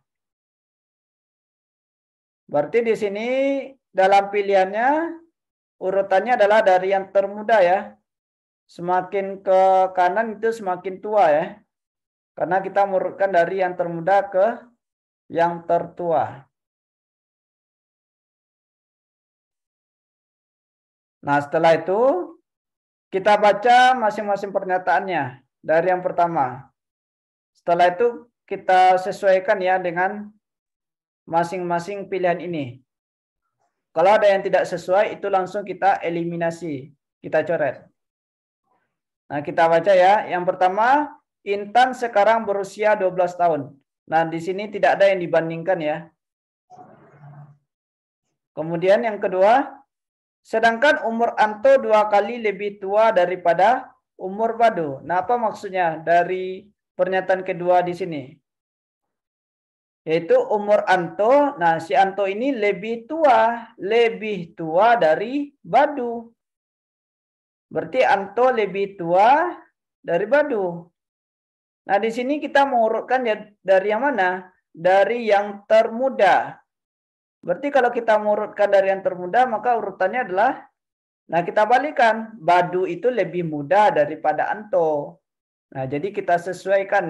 Berarti di sini dalam pilihannya urutannya adalah dari yang termuda ya. Semakin ke kanan itu semakin tua ya. Karena kita mengurutkan dari yang termuda ke yang tertua. Nah, setelah itu kita baca masing-masing pernyataannya. Dari yang pertama. Setelah itu kita sesuaikan ya dengan masing-masing pilihan ini. Kalau ada yang tidak sesuai, itu langsung kita eliminasi. Kita coret. Nah, kita baca ya. Yang pertama, Intan sekarang berusia 12 tahun. Nah, di sini tidak ada yang dibandingkan ya. Kemudian yang kedua, sedangkan umur Anto 2 kali lebih tua daripada umur Badu. Nah, apa maksudnya dari pernyataan kedua di sini? Yaitu umur Anto, nah si Anto ini lebih tua dari Badu. Berarti Anto lebih tua dari Badu. Nah, di sini kita mengurutkan ya dari yang mana? Dari yang termuda. Berarti kalau kita mengurutkan dari yang termuda, maka urutannya adalah, nah kita balikan. Badu itu lebih muda daripada Anto. Nah, jadi kita sesuaikan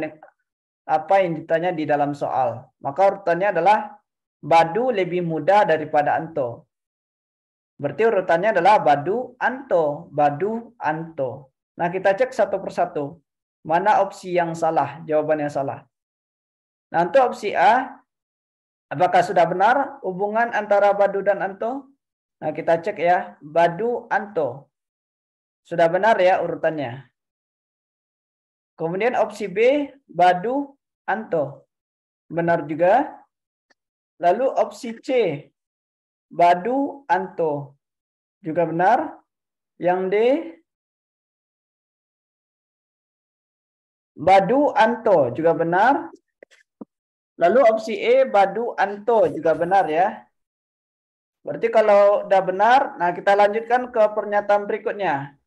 apa yang ditanya di dalam soal. Maka urutannya adalah Badu lebih muda daripada Anto. Berarti urutannya adalah Badu, Anto. Badu, Anto. Nah, kita cek satu persatu. Mana opsi yang salah? Jawaban yang salah. Nah, untuk opsi A, apakah sudah benar hubungan antara Badu dan Anto? Nah, kita cek ya. Badu, Anto. Sudah benar ya urutannya. Kemudian opsi B, Badu, Anto. Benar juga. Lalu opsi C, Badu, Anto. Juga benar. Yang D, Badu, Anto. Juga benar. Lalu opsi E, Badu, Anto. Juga benar ya. Berarti kalau udah benar, nah kita lanjutkan ke pernyataan berikutnya.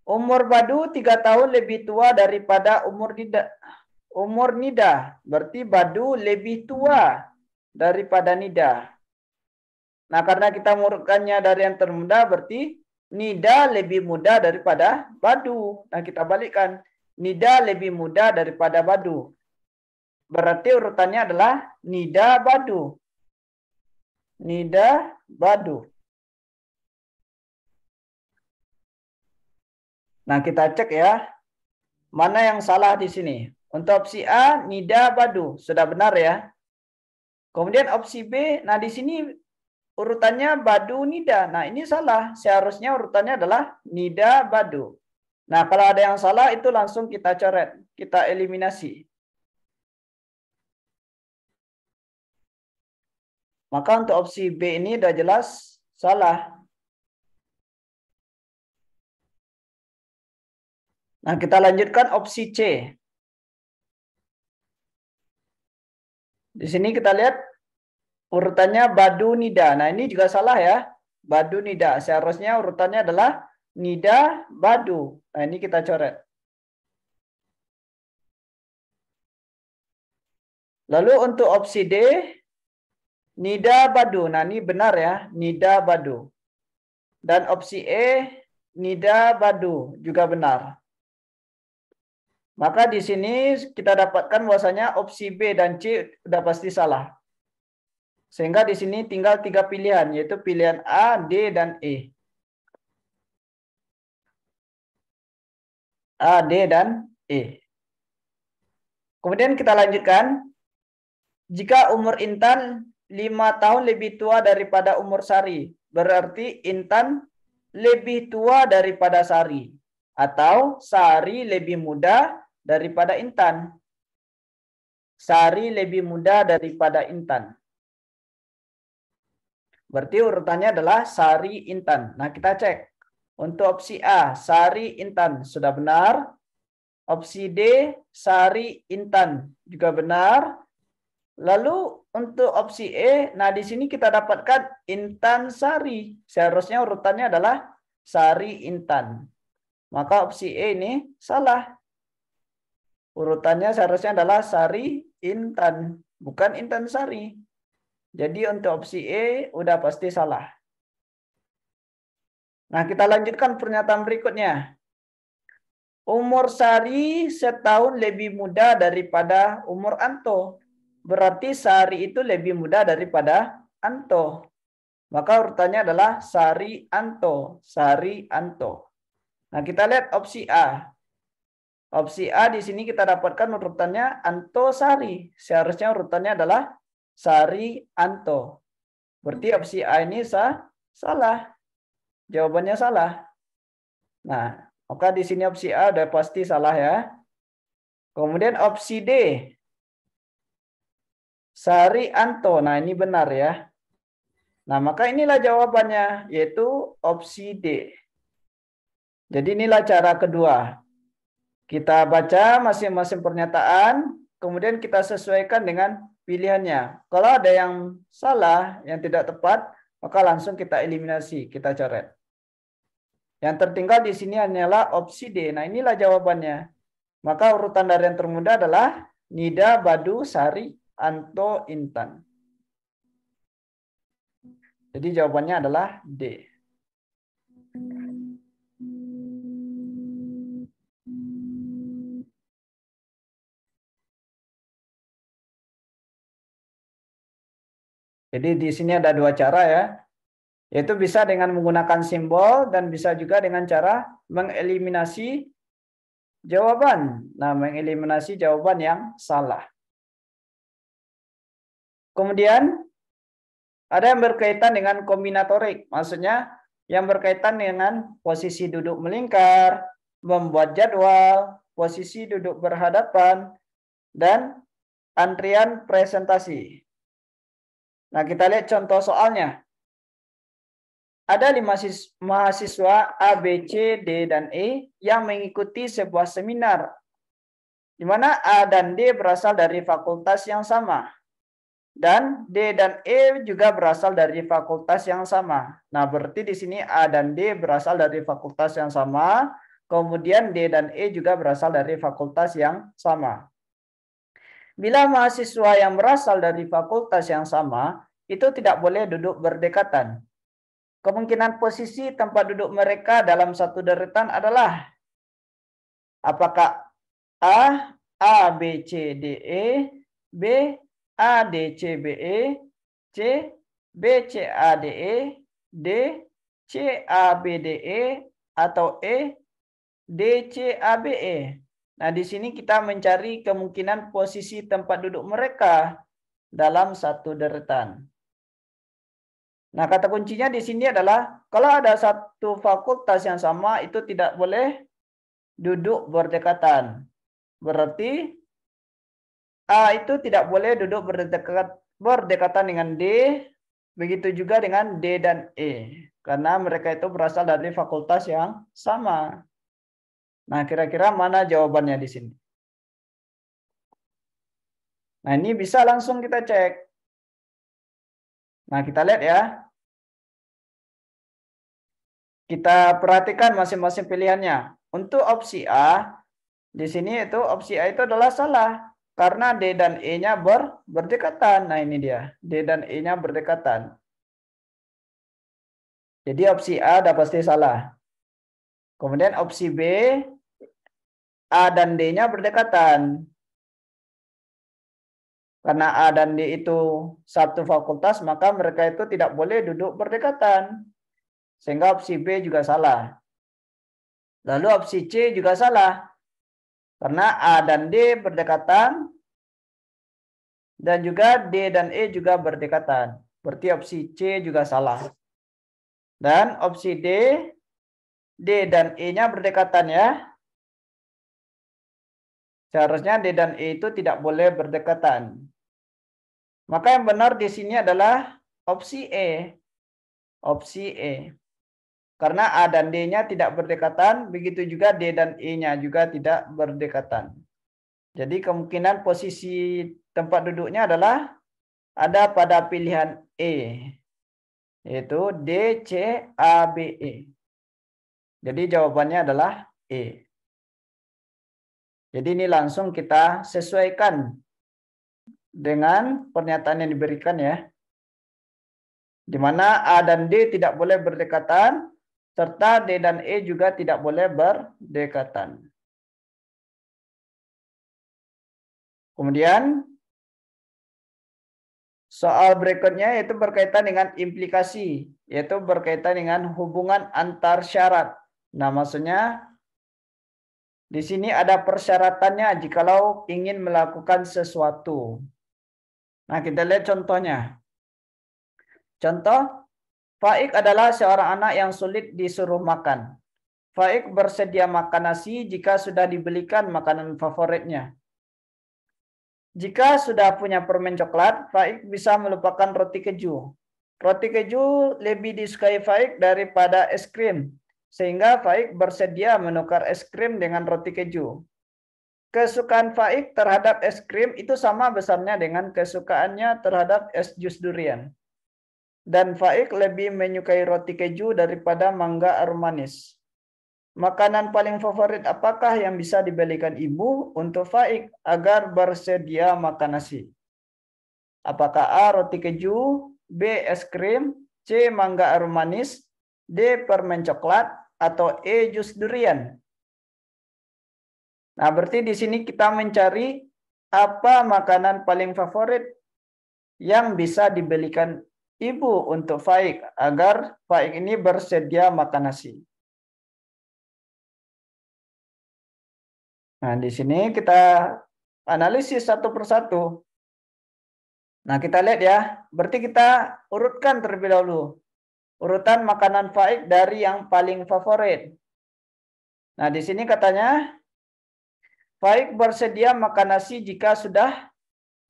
Umur Badu 3 tahun lebih tua daripada umur Nida. Umur Nida. Berarti Badu lebih tua daripada Nida. Nah, karena kita mengurutkannya dari yang termuda, berarti Nida lebih muda daripada Badu. Nah, kita balikkan. Nida lebih muda daripada Badu. Berarti urutannya adalah Nida, Badu. Nida, Badu. Nah, kita cek ya. Mana yang salah di sini? Untuk opsi A, Nida, Badu. Sudah benar ya. Kemudian opsi B, nah di sini urutannya Badu, Nida. Nah, ini salah. Seharusnya urutannya adalah Nida, Badu. Nah, kalau ada yang salah itu langsung kita coret. Kita eliminasi. Maka untuk opsi B ini udah jelas salah. Nah, kita lanjutkan opsi C. Di sini kita lihat urutannya Badu, Nida. Nah, ini juga salah ya. Badu, Nida. Seharusnya urutannya adalah Nida, Badu. Nah, ini kita coret. Lalu untuk opsi D, Nida, Badu. Nah, ini benar ya. Nida, Badu. Dan opsi E, Nida, Badu. Juga benar. Maka di sini kita dapatkan bahwasanya opsi B dan C sudah pasti salah. Sehingga di sini tinggal 3 pilihan, yaitu pilihan A, D, dan E. A, D, dan E. Kemudian kita lanjutkan. Jika umur Intan 5 tahun lebih tua daripada umur Sari, berarti Intan lebih tua daripada Sari. Atau Sari lebih muda daripada Intan. Sari lebih muda daripada Intan. Berarti urutannya adalah Sari, Intan. Nah, kita cek. Untuk opsi A, Sari, Intan. Sudah benar. Opsi D, Sari, Intan. Juga benar. Lalu untuk opsi E, nah di sini kita dapatkan Intan, Sari. Seharusnya urutannya adalah Sari, Intan. Maka opsi E ini salah. Urutannya seharusnya adalah Sari, Intan. Bukan Intan, Sari. Jadi untuk opsi E udah pasti salah. Nah, kita lanjutkan pernyataan berikutnya. Umur Sari setahun lebih muda daripada umur Anto. Berarti Sari itu lebih muda daripada Anto. Maka urutannya adalah Sari, Anto. Sari, Anto. Nah, kita lihat opsi A. Opsi A di sini kita dapatkan urutannya Anto, Sari. Seharusnya urutannya adalah Sari, Anto. Berarti opsi A ini salah. Jawabannya salah. Nah, maka di sini opsi A udah pasti salah ya. Kemudian opsi D. Sari, Anto. Nah, ini benar ya. Nah, maka inilah jawabannya, yaitu opsi D. Jadi inilah cara kedua. Kita baca masing-masing pernyataan, kemudian kita sesuaikan dengan pilihannya. Kalau ada yang salah, yang tidak tepat, maka langsung kita eliminasi, kita coret. Yang tertinggal di sini hanyalah opsi D. Nah, inilah jawabannya. Maka urutan dari yang termuda adalah Nida, Badu, Sari, Anto, Intan. Jadi jawabannya adalah D. Jadi di sini ada dua cara ya. Yaitu bisa dengan menggunakan simbol dan bisa juga dengan cara mengeliminasi jawaban. Nah, mengeliminasi jawaban yang salah. Kemudian ada yang berkaitan dengan kombinatorik. Maksudnya yang berkaitan dengan posisi duduk melingkar, membuat jadwal, posisi duduk berhadapan, dan antrian presentasi. Nah, kita lihat contoh soalnya. Ada 5 mahasiswa A, B, C, D, dan E yang mengikuti sebuah seminar di mana A dan D berasal dari fakultas yang sama. Dan D dan E juga berasal dari fakultas yang sama. Nah, berarti di sini A dan D berasal dari fakultas yang sama, kemudian D dan E juga berasal dari fakultas yang sama. Bila mahasiswa yang berasal dari fakultas yang sama, itu tidak boleh duduk berdekatan. Kemungkinan posisi tempat duduk mereka dalam satu deretan adalah apakah A, B, C, D, E, B, A, D, C, B, E, C, B, C, A, D, E, D, C, A, B, D, E, atau E, D, C, A, B, E. Nah, di sini kita mencari kemungkinan posisi tempat duduk mereka dalam satu deretan. Nah, kata kuncinya di sini adalah kalau ada satu fakultas yang sama itu tidak boleh duduk berdekatan. Berarti A itu tidak boleh duduk berdekatan dengan D, begitu juga dengan D dan E. Karena mereka itu berasal dari fakultas yang sama. Nah, kira-kira mana jawabannya di sini? Nah, ini bisa langsung kita cek. Nah, kita lihat ya. Kita perhatikan masing-masing pilihannya. Untuk opsi A, di sini itu opsi A itu adalah salah. Karena D dan E-nya berdekatan. Nah, ini dia. D dan E-nya berdekatan. Jadi opsi A udah pasti salah. Kemudian opsi B, A dan D-nya berdekatan. Karena A dan D itu satu fakultas, maka mereka itu tidak boleh duduk berdekatan. Sehingga opsi B juga salah. Lalu opsi C juga salah. Karena A dan D berdekatan. Dan juga D dan E juga berdekatan. Berarti opsi C juga salah. Dan opsi D, D dan E-nya berdekatan ya. Seharusnya D dan E itu tidak boleh berdekatan. Maka yang benar di sini adalah opsi E. Opsi E. Karena A dan D-nya tidak berdekatan, begitu juga D dan E-nya juga tidak berdekatan. Jadi kemungkinan posisi tempat duduknya adalah ada pada pilihan E, yaitu D, C, A, B, E. Jadi jawabannya adalah E. Jadi ini langsung kita sesuaikan dengan pernyataan yang diberikan ya. Di mana A dan D tidak boleh berdekatan, serta D dan E juga tidak boleh berdekatan. Kemudian soal berikutnya yaitu berkaitan dengan implikasi, yaitu berkaitan dengan hubungan antar syarat. Nah, maksudnya di sini ada persyaratannya jikalau ingin melakukan sesuatu. Nah, kita lihat contohnya. Contoh, Faik adalah seorang anak yang sulit disuruh makan. Faik bersedia makan nasi jika sudah dibelikan makanan favoritnya. Jika sudah punya permen coklat, Faik bisa melupakan roti keju. Roti keju lebih disukai Faik daripada es krim, sehingga Faik bersedia menukar es krim dengan roti keju. Kesukaan Faik terhadap es krim itu sama besarnya dengan kesukaannya terhadap es jus durian. Dan Faik lebih menyukai roti keju daripada mangga aroma manis. Makanan paling favorit apakah yang bisa dibelikan ibu untuk Faik agar bersedia makan nasi? Apakah A. roti keju, B. es krim, C. mangga aroma manis, D. permen coklat, atau E. jus durian? Nah, berarti di sini kita mencari apa makanan paling favorit yang bisa dibelikan ibu untuk Faik agar Faik ini bersedia makan nasi. Nah, di sini kita analisis satu persatu. Nah, kita lihat ya. Berarti kita urutkan terlebih dahulu. urutan makanan faik dari yang paling favorit. Nah, di sini katanya faik bersedia makan nasi jika sudah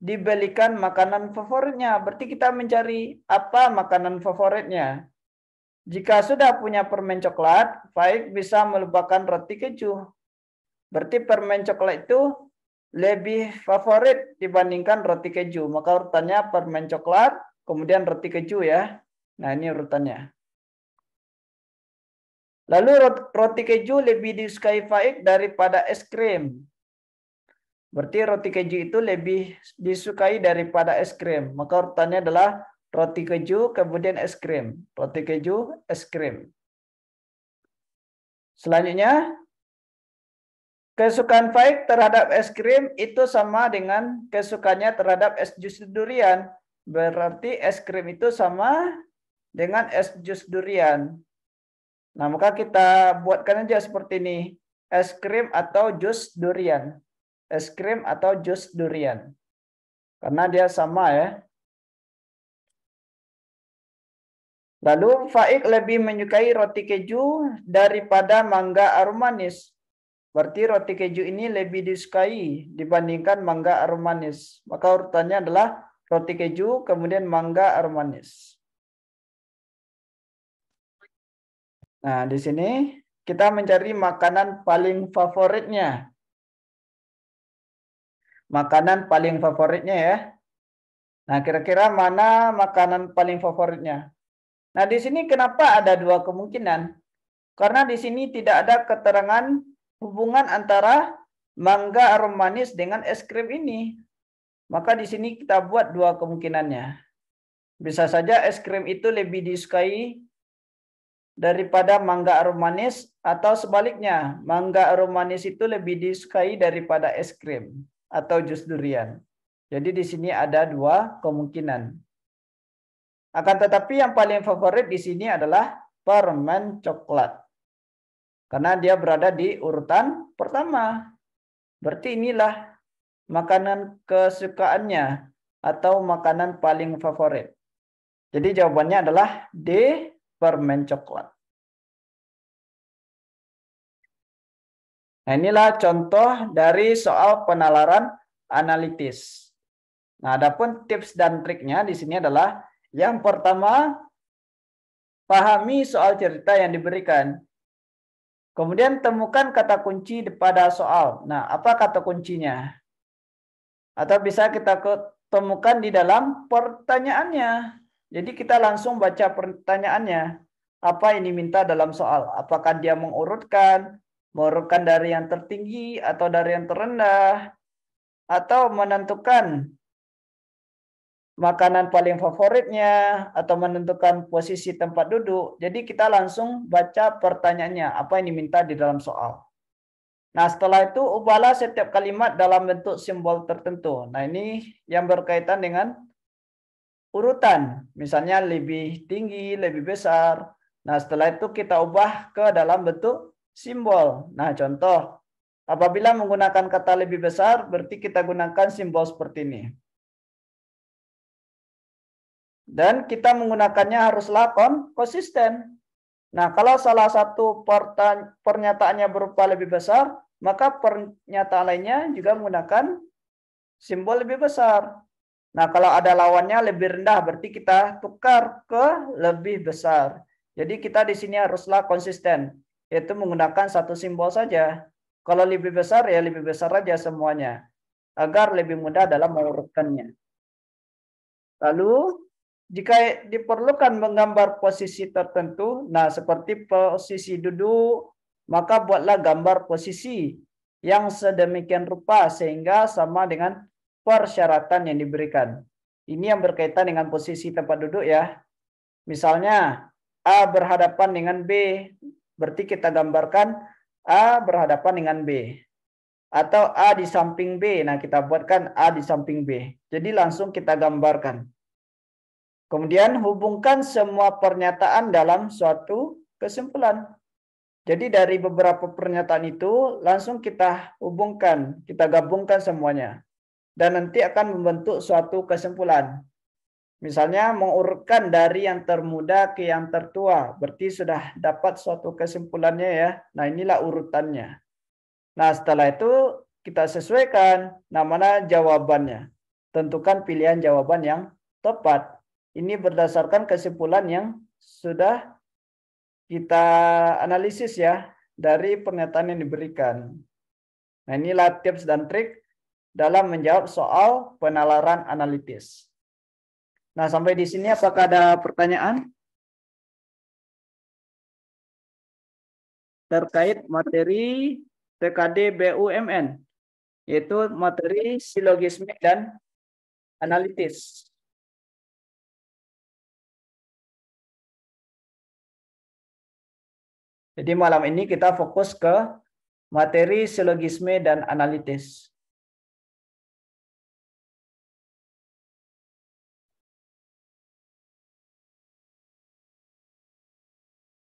dibelikan makanan favoritnya. Berarti kita mencari apa makanan favoritnya. Jika sudah punya permen coklat, Faik bisa melupakan roti keju. Berarti permen coklat itu lebih favorit dibandingkan roti keju. Maka urutannya permen coklat, kemudian roti keju ya. Nah, ini urutannya. Lalu roti keju lebih disukai Faik daripada es krim. Berarti roti keju itu lebih disukai daripada es krim. Maka urutannya adalah roti keju, kemudian es krim. Roti keju, es krim. Selanjutnya, kesukaan Faik terhadap es krim itu sama dengan kesukaannya terhadap es jus durian. Berarti es krim itu sama dengan es jus durian. Nah, maka kita buatkan aja seperti ini. Es krim atau jus durian. Es krim atau jus durian. Karena dia sama ya. Lalu Faik lebih menyukai roti keju daripada mangga arum manis. Berarti roti keju ini lebih disukai dibandingkan mangga arum manis. Maka urutannya adalah roti keju, kemudian mangga arum manis. Nah, di sini kita mencari makanan paling favoritnya. Makanan paling favoritnya ya. Nah, kira-kira mana makanan paling favoritnya? Nah, di sini kenapa ada dua kemungkinan? Karena di sini tidak ada keterangan hubungan antara mangga arum manis dengan es krim ini. Maka di sini kita buat dua kemungkinannya. Bisa saja es krim itu lebih disukai daripada mangga arum manis atau sebaliknya, mangga arum manis itu lebih disukai daripada es krim atau jus durian. Jadi di sini ada dua kemungkinan. Akan tetapi yang paling favorit di sini adalah permen coklat. Karena dia berada di urutan pertama. Berarti inilah makanan kesukaannya atau makanan paling favorit. Jadi jawabannya adalah D, permen coklat. Nah, inilah contoh dari soal penalaran analitis. Nah, adapun tips dan triknya di sini adalah yang pertama, pahami soal cerita yang diberikan. Kemudian temukan kata kunci pada soal. Nah, apa kata kuncinya? Atau bisa kita temukan di dalam pertanyaannya. Jadi kita langsung baca pertanyaannya. Apa ini minta dalam soal? Apakah dia mengurutkan dari yang tertinggi atau dari yang terendah? Atau menentukan makanan paling favoritnya atau menentukan posisi tempat duduk. Jadi kita langsung baca pertanyaannya, apa yang diminta di dalam soal. Nah, setelah itu ubahlah setiap kalimat dalam bentuk simbol tertentu. Nah, ini yang berkaitan dengan urutan. Misalnya lebih tinggi, lebih besar. Nah, setelah itu kita ubah ke dalam bentuk simbol. Nah, contoh, apabila menggunakan kata lebih besar, berarti kita gunakan simbol seperti ini. Dan kita menggunakannya haruslah konsisten. Nah, kalau salah satu pernyataannya berupa lebih besar, maka pernyataan lainnya juga menggunakan simbol lebih besar. Nah, kalau ada lawannya lebih rendah, berarti kita tukar ke lebih besar. Jadi kita di sini haruslah konsisten, yaitu menggunakan satu simbol saja. Kalau lebih besar, ya lebih besar saja semuanya, agar lebih mudah dalam mengurutkannya. Lalu, jika diperlukan menggambar posisi tertentu, nah seperti posisi duduk, maka buatlah gambar posisi yang sedemikian rupa sehingga sama dengan persyaratan yang diberikan. Ini yang berkaitan dengan posisi tempat duduk ya. Misalnya A berhadapan dengan B, berarti kita gambarkan A berhadapan dengan B. Atau A di samping B, nah kita buatkan A di samping B. Jadi langsung kita gambarkan. Kemudian hubungkan semua pernyataan dalam suatu kesimpulan. Jadi dari beberapa pernyataan itu langsung kita hubungkan, kita gabungkan semuanya. Dan nanti akan membentuk suatu kesimpulan. Misalnya mengurutkan dari yang termuda ke yang tertua, berarti sudah dapat suatu kesimpulannya ya. Nah, inilah urutannya. Nah, setelah itu kita sesuaikan mana jawabannya. Tentukan pilihan jawaban yang tepat. Ini berdasarkan kesimpulan yang sudah kita analisis ya dari pernyataan yang diberikan. Nah, inilah tips dan trik dalam menjawab soal penalaran analitis. Nah, sampai di sini apakah ada pertanyaan terkait materi TKD BUMN, yaitu materi silogisme dan analitis? Jadi malam ini kita fokus ke materi silogisme dan analitis.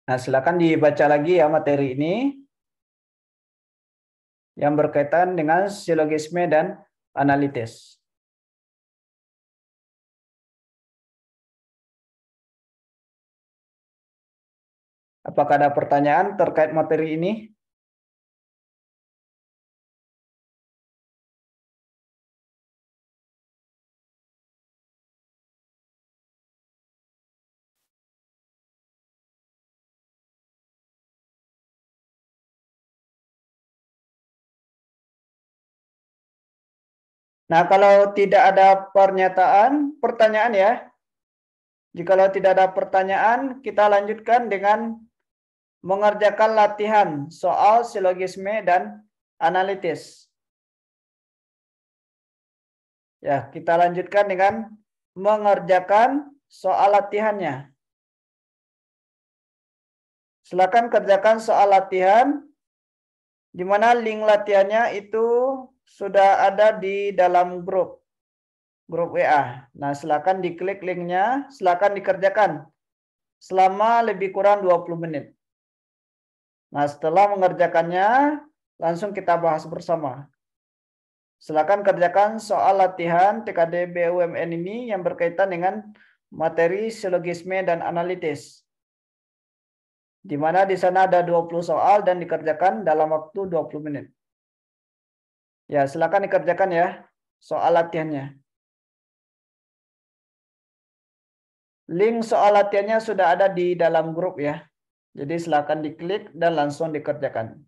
Nah, silakan dibaca lagi ya materi ini yang berkaitan dengan silogisme dan analitis. Apakah ada pertanyaan terkait materi ini? Nah, kalau tidak ada pertanyaan ya. Jikalau tidak ada pertanyaan, kita lanjutkan dengan mengerjakan latihan soal silogisme dan analitis. Ya, kita lanjutkan dengan mengerjakan soal latihannya. Silakan kerjakan soal latihan, di mana link latihannya itu sudah ada di dalam grup WA. Nah, silakan diklik linknya, silakan dikerjakan selama lebih kurang 20 menit. Nah, setelah mengerjakannya, langsung kita bahas bersama. Silakan kerjakan soal latihan TKD BUMN ini yang berkaitan dengan materi silogisme dan analitis. Di mana di sana ada 20 soal dan dikerjakan dalam waktu 20 menit. Ya, silakan dikerjakan ya soal latihannya. Link soal latihannya sudah ada di dalam grup ya. Jadi silakan diklik dan langsung dikerjakan.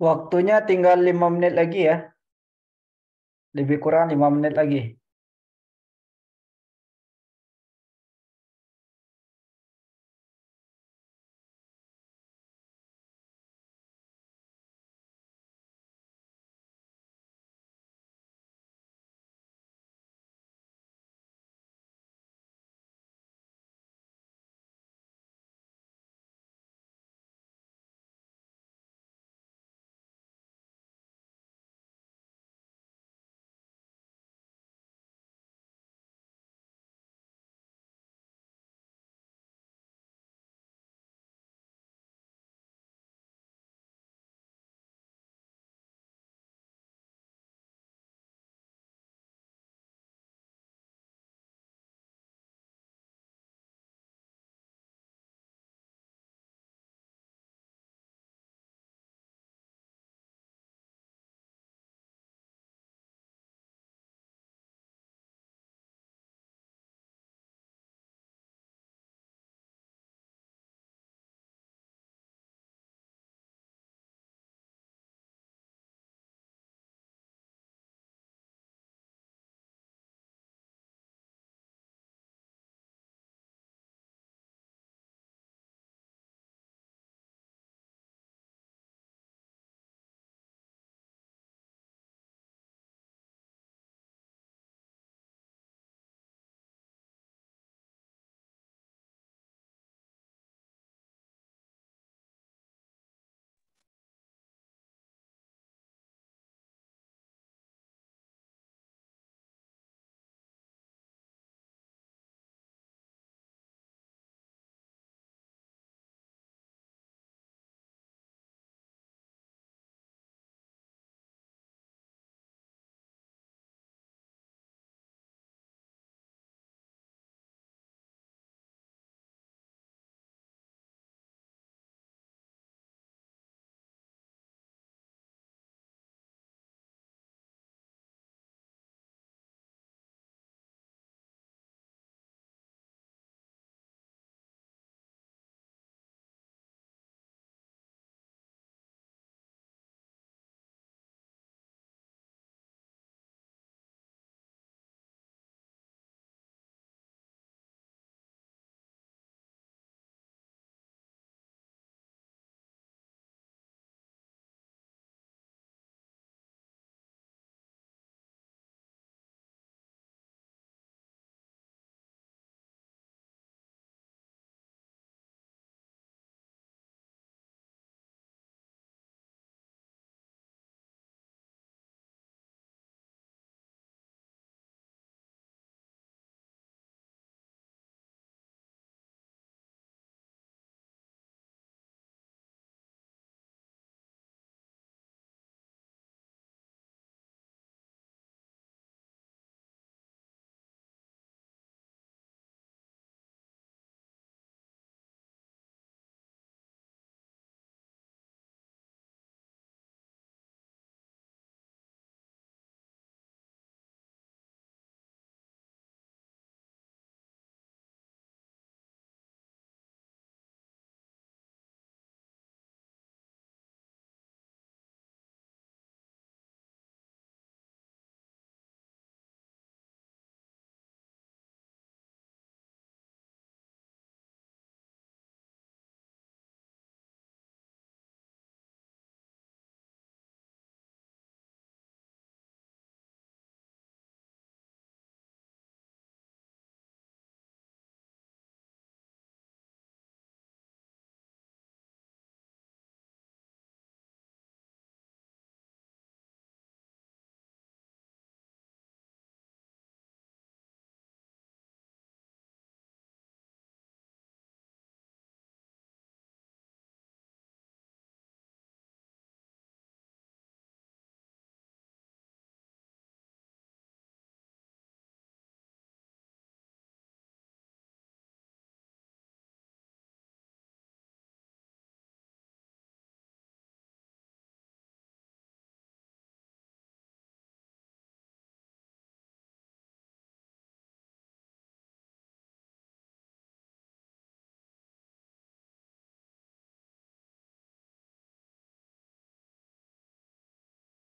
Waktunya tinggal 5 menit lagi ya. Lebih kurang 5 menit lagi.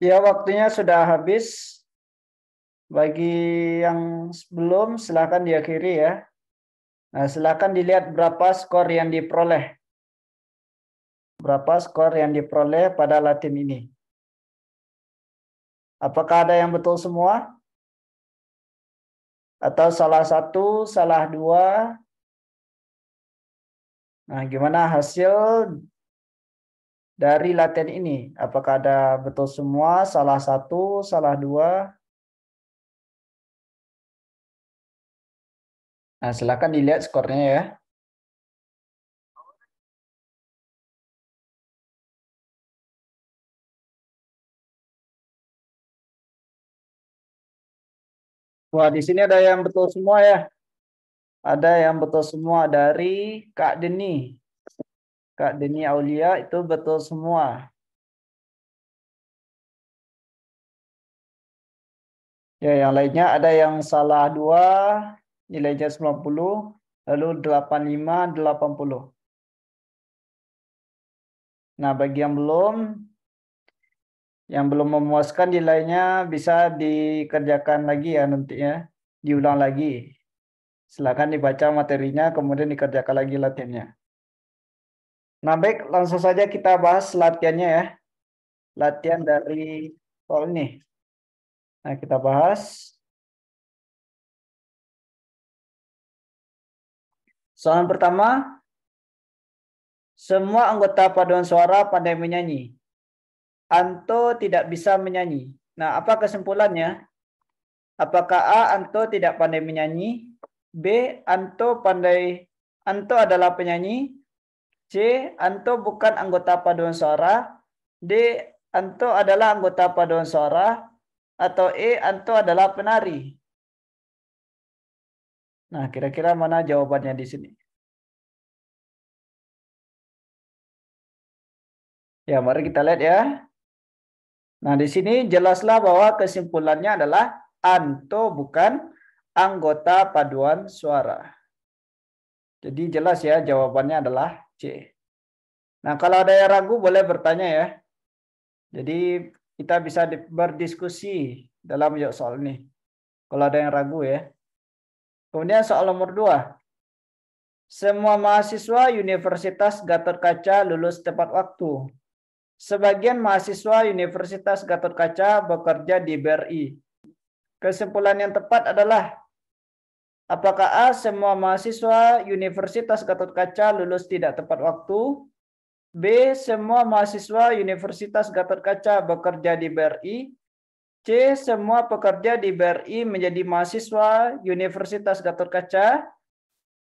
Ya, waktunya sudah habis. Bagi yang belum, silakan diakhiri ya. Nah, silakan dilihat berapa skor yang diperoleh. Berapa skor yang diperoleh pada Latin ini. Apakah ada yang betul semua? Atau salah satu, salah dua? Nah, gimana hasil dari latihan ini? Apakah ada betul semua, salah satu, salah dua? Nah, silakan dilihat skornya ya. Wah, di sini ada yang betul semua ya. Ada yang betul semua dari Kak Deni. Kak Deni Aulia itu betul semua. Ya, yang lainnya ada yang salah dua, nilainya 90, lalu 85, 80. Nah, bagi yang belum memuaskan nilainya bisa dikerjakan lagi ya nanti ya, diulang lagi. Silakan dibaca materinya, kemudian dikerjakan lagi latihannya. Nah, baik, langsung saja kita bahas latihannya ya. Latihan dari soal ini. Nah, kita bahas. Soal pertama, semua anggota paduan suara pandai menyanyi. Anto tidak bisa menyanyi. Nah, apa kesimpulannya? Apakah A. Anto tidak pandai menyanyi? B. Anto adalah penyanyi. C. Anto bukan anggota paduan suara. D. Anto adalah anggota paduan suara. Atau E. Anto adalah penari. Nah, kira-kira mana jawabannya di sini? Ya, mari kita lihat ya. Nah, di sini jelaslah bahwa kesimpulannya adalah Anto bukan anggota paduan suara. Jadi jelas ya jawabannya adalah C. Nah, kalau ada yang ragu boleh bertanya ya. Jadi kita bisa berdiskusi dalam menjawab soal ini. Kalau ada yang ragu ya. Kemudian soal nomor 2. Semua mahasiswa Universitas Gatotkaca lulus tepat waktu. Sebagian mahasiswa Universitas Gatotkaca bekerja di BRI. Kesimpulan yang tepat adalah apakah A. Semua mahasiswa Universitas Gatotkaca lulus tidak tepat waktu? B. Semua mahasiswa Universitas Gatotkaca bekerja di BRI. C. Semua pekerja di BRI menjadi mahasiswa Universitas Gatotkaca.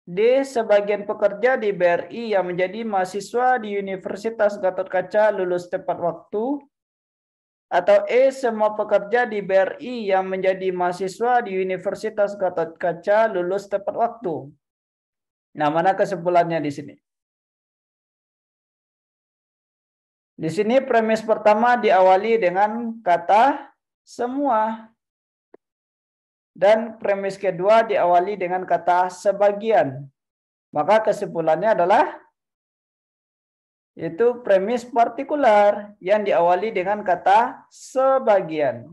D. Sebagian pekerja di BRI yang menjadi mahasiswa di Universitas Gatotkaca lulus tepat waktu. Atau E. Semua pekerja di BRI yang menjadi mahasiswa di Universitas Gatotkaca lulus tepat waktu. Nah, mana kesimpulannya di sini? Di sini premis pertama diawali dengan kata semua. Dan premis kedua diawali dengan kata sebagian. Maka kesimpulannya adalah itu premis partikular yang diawali dengan kata sebagian.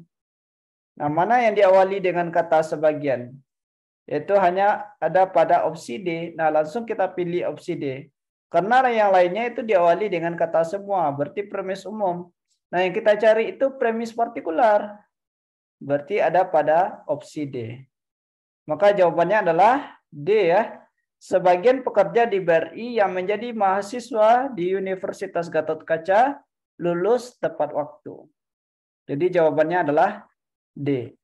Nah, mana yang diawali dengan kata sebagian? Itu hanya ada pada opsi D. Nah, langsung kita pilih opsi D. Karena yang lainnya itu diawali dengan kata semua, berarti premis umum. Nah, yang kita cari itu premis partikular. Berarti ada pada opsi D. Maka jawabannya adalah D ya. Sebagian pekerja di BRI yang menjadi mahasiswa di Universitas Gatotkaca lulus tepat waktu. Jadi jawabannya adalah D.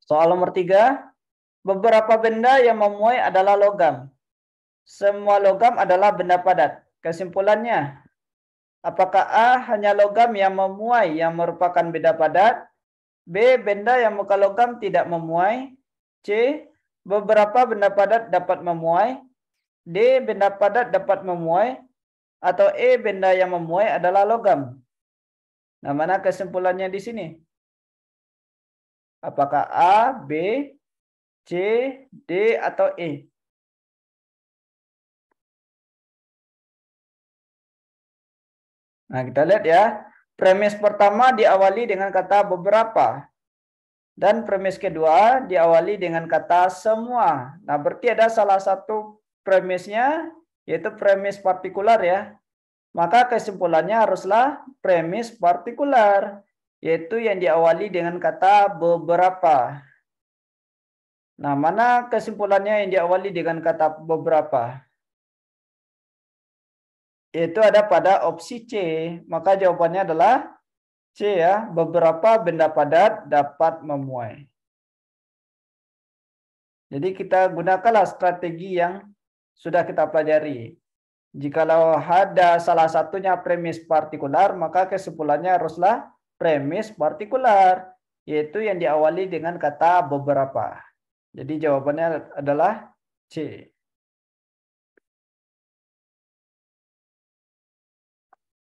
Soal nomor 3. Beberapa benda yang memuai adalah logam. Semua logam adalah benda padat. Kesimpulannya, apakah A. hanya logam yang memuai yang merupakan benda padat? B. Benda yang bukan logam tidak memuai. C. Beberapa benda padat dapat memuai. D. Benda padat dapat memuai. Atau E. Benda yang memuai adalah logam. Nah, mana kesimpulannya di sini? Apakah A, B, C, D, atau E? Nah, kita lihat ya. Premis pertama diawali dengan kata beberapa. Dan premis kedua diawali dengan kata semua. Nah, berarti ada salah satu premisnya, yaitu premis partikular ya. Maka kesimpulannya haruslah premis partikular, yaitu yang diawali dengan kata beberapa. Nah, mana kesimpulannya yang diawali dengan kata beberapa? Yaitu ada pada opsi C. Maka jawabannya adalah C ya, beberapa benda padat dapat memuai. Jadi kita gunakanlah strategi yang sudah kita pelajari. Jikalau ada salah satunya premis partikular, maka kesimpulannya haruslah premis partikular, yaitu yang diawali dengan kata beberapa. Jadi jawabannya adalah C.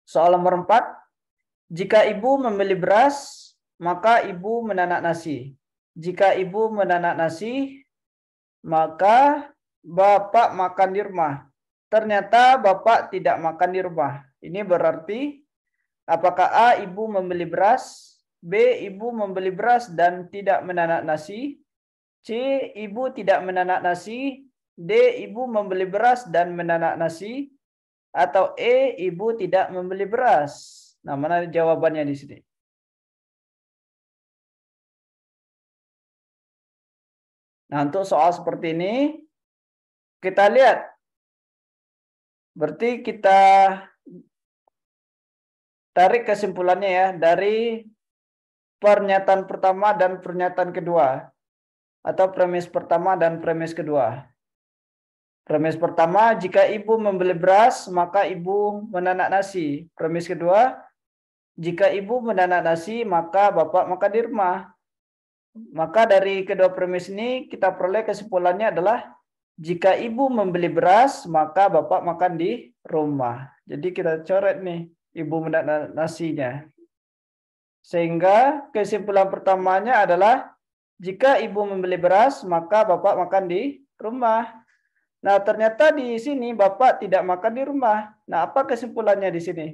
Soal nomor 4. Jika ibu membeli beras, maka ibu menanak nasi. Jika ibu menanak nasi, maka bapak makan di rumah. Ternyata bapak tidak makan di rumah. Ini berarti apakah A, ibu membeli beras, B, ibu membeli beras dan tidak menanak nasi, C, ibu tidak menanak nasi, D, ibu membeli beras dan menanak nasi, atau E, ibu tidak membeli beras. Nah, mana jawabannya di sini? Nah, untuk soal seperti ini, kita lihat. Berarti kita tarik kesimpulannya ya, dari pernyataan pertama dan pernyataan kedua. Atau premis pertama dan premis kedua. Premis pertama, jika ibu membeli beras, maka ibu menanak nasi. Premis kedua, jika ibu menanak nasi, maka bapak makan di rumah. Maka dari kedua premis ini kita peroleh kesimpulannya adalah jika ibu membeli beras, maka bapak makan di rumah. Jadi kita coret nih ibu menanak nasinya. Sehingga kesimpulan pertamanya adalah jika ibu membeli beras, maka bapak makan di rumah. Nah, ternyata di sini bapak tidak makan di rumah. Nah, apa kesimpulannya di sini?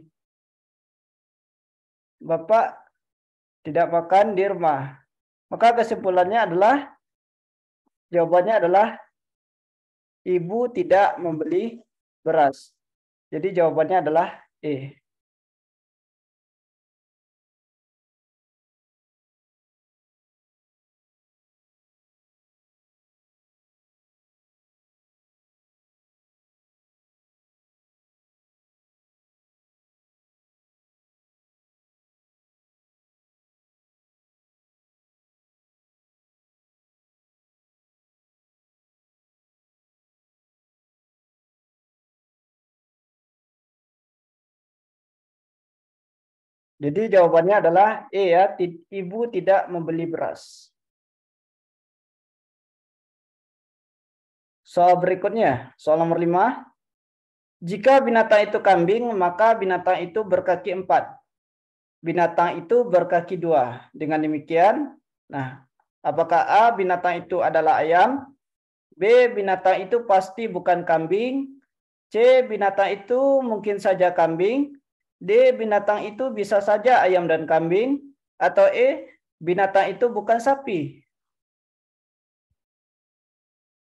Bapak tidak makan di rumah. Maka kesimpulannya adalah, jawabannya adalah ibu tidak membeli beras. Jadi jawabannya adalah E. Jadi jawabannya adalah E ya, ibu tidak membeli beras. Soal berikutnya, soal nomor 5. Jika binatang itu kambing, maka binatang itu berkaki 4. Binatang itu berkaki 2. Dengan demikian, nah, apakah A, binatang itu adalah ayam? B, binatang itu pasti bukan kambing. C, binatang itu mungkin saja kambing. D, binatang itu bisa saja ayam dan kambing. Atau E, binatang itu bukan sapi.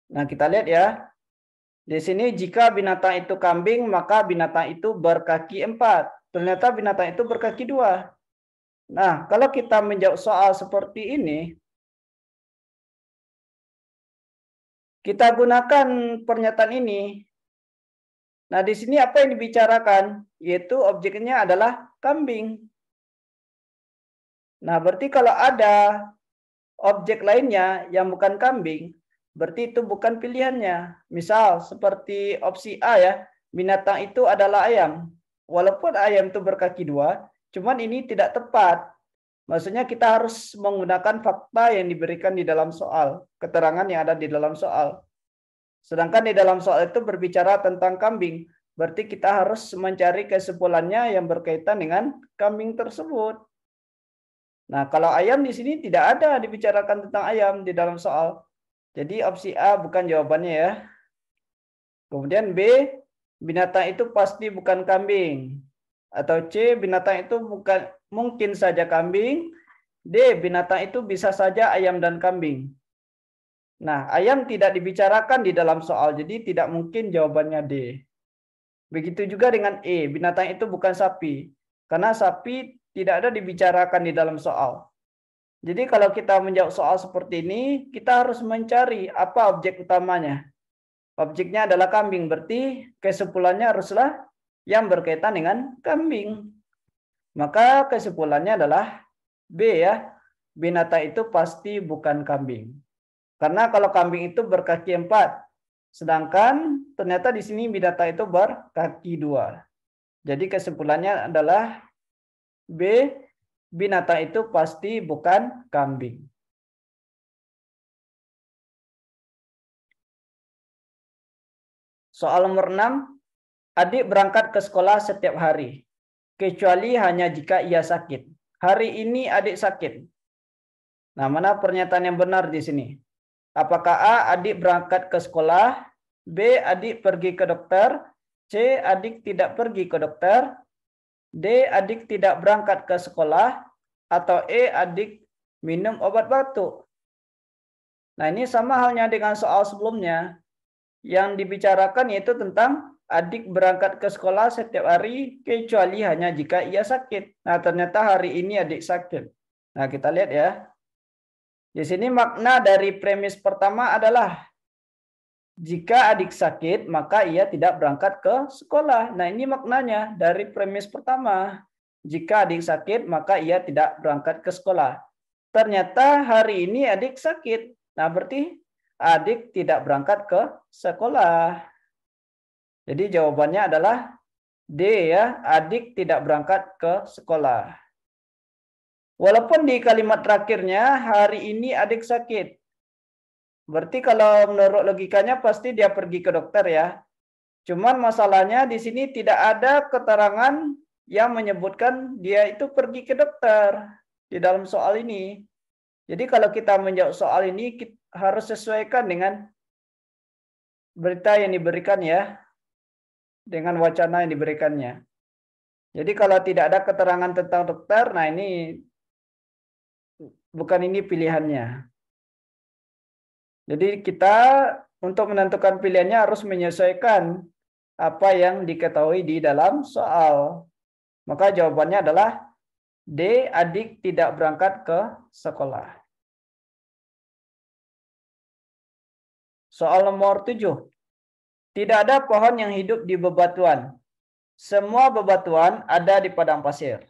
Nah, kita lihat ya. Di sini jika binatang itu kambing, maka binatang itu berkaki 4. Ternyata binatang itu berkaki 2. Nah, kalau kita menjawab soal seperti ini, kita gunakan pernyataan ini. Nah, di sini apa yang dibicarakan? Yaitu objeknya adalah kambing. Nah, berarti kalau ada objek lainnya yang bukan kambing, berarti itu bukan pilihannya. Misal seperti opsi A ya, binatang itu adalah ayam. Walaupun ayam itu berkaki 2, cuman ini tidak tepat. Maksudnya kita harus menggunakan fakta yang diberikan di dalam soal, keterangan yang ada di dalam soal. Sedangkan di dalam soal itu berbicara tentang kambing, berarti kita harus mencari kesimpulannya yang berkaitan dengan kambing tersebut. Nah, kalau ayam di sini tidak ada dibicarakan tentang ayam di dalam soal. Jadi opsi A bukan jawabannya ya. Kemudian B, binatang itu pasti bukan kambing. Atau C, binatang itu bukan mungkin saja kambing. D, binatang itu bisa saja ayam dan kambing. Nah, ayam tidak dibicarakan di dalam soal, jadi tidak mungkin jawabannya D. Begitu juga dengan E, binatang itu bukan sapi. Karena sapi tidak ada dibicarakan di dalam soal. Jadi kalau kita menjawab soal seperti ini, kita harus mencari apa objek utamanya. Objeknya adalah kambing, berarti kesimpulannya haruslah yang berkaitan dengan kambing. Maka kesimpulannya adalah B ya, binatang itu pasti bukan kambing. Karena kalau kambing itu berkaki 4, sedangkan ternyata di sini binatang itu berkaki 2. Jadi kesimpulannya adalah B, binatang itu pasti bukan kambing. Soal nomor 6, adik berangkat ke sekolah setiap hari, kecuali hanya jika ia sakit. Hari ini adik sakit. Nah, mana pernyataan yang benar di sini? Apakah A, adik berangkat ke sekolah, B, adik pergi ke dokter, C, adik tidak pergi ke dokter, D, adik tidak berangkat ke sekolah, atau E, adik minum obat batuk. Nah, ini sama halnya dengan soal sebelumnya. Yang dibicarakan yaitu tentang adik berangkat ke sekolah setiap hari kecuali hanya jika ia sakit. Nah, ternyata hari ini adik sakit. Nah, kita lihat ya. Di sini makna dari premis pertama adalah jika adik sakit, maka ia tidak berangkat ke sekolah. Nah, ini maknanya dari premis pertama. Jika adik sakit, maka ia tidak berangkat ke sekolah. Ternyata hari ini adik sakit. Nah, berarti adik tidak berangkat ke sekolah. Jadi jawabannya adalah D ya, adik tidak berangkat ke sekolah. Walaupun di kalimat terakhirnya hari ini adik sakit. Berarti kalau menurut logikanya pasti dia pergi ke dokter ya. Cuman masalahnya di sini tidak ada keterangan yang menyebutkan dia itu pergi ke dokter di dalam soal ini. Jadi kalau kita menjawab soal ini kita harus sesuaikan dengan berita yang diberikan ya. Dengan wacana yang diberikannya. Jadi kalau tidak ada keterangan tentang dokter, nah ini bukan ini pilihannya. Jadi kita untuk menentukan pilihannya harus menyesuaikan apa yang diketahui di dalam soal. Maka jawabannya adalah D, adik tidak berangkat ke sekolah. Soal nomor 7. Tidak ada pohon yang hidup di bebatuan. Semua bebatuan ada di padang pasir.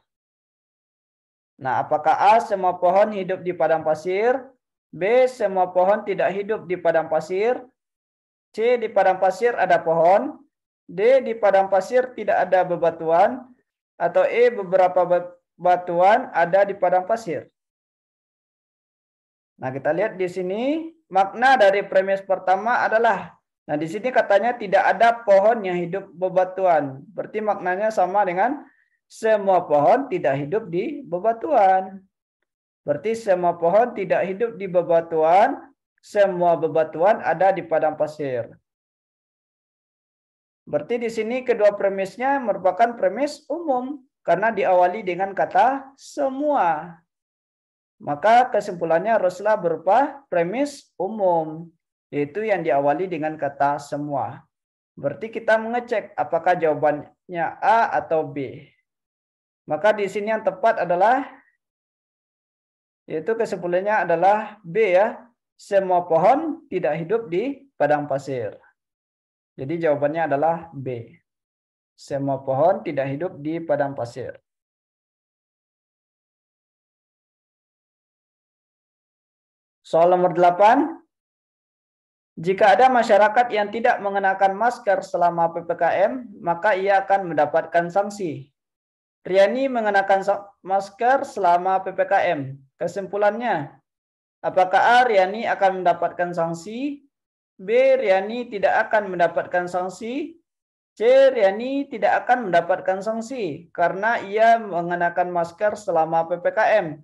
Nah, apakah A, semua pohon hidup di padang pasir? B, semua pohon tidak hidup di padang pasir? C, di padang pasir ada pohon? D, di padang pasir tidak ada bebatuan? Atau E, beberapa bebatuan ada di padang pasir? Nah, kita lihat di sini makna dari premis pertama adalah, nah di sini katanya tidak ada pohon yang hidup bebatuan. Berarti maknanya sama dengan semua pohon tidak hidup di bebatuan. Berarti semua pohon tidak hidup di bebatuan, semua bebatuan ada di padang pasir. Berarti di sini kedua premisnya merupakan premis umum karena diawali dengan kata semua. Maka kesimpulannya haruslah berupa premis umum, yaitu yang diawali dengan kata semua. Berarti kita mengecek apakah jawabannya A atau B. Maka di sini yang tepat adalah, yaitu kesimpulannya adalah B ya. Semua pohon tidak hidup di padang pasir. Jadi jawabannya adalah B. Semua pohon tidak hidup di padang pasir. Soal nomor 8. Jika ada masyarakat yang tidak mengenakan masker selama PPKM, maka ia akan mendapatkan sanksi. Riani mengenakan masker selama PPKM. Kesimpulannya, apakah A, Riani akan mendapatkan sanksi? B, Riani tidak akan mendapatkan sanksi? C, Riani tidak akan mendapatkan sanksi karena ia mengenakan masker selama PPKM.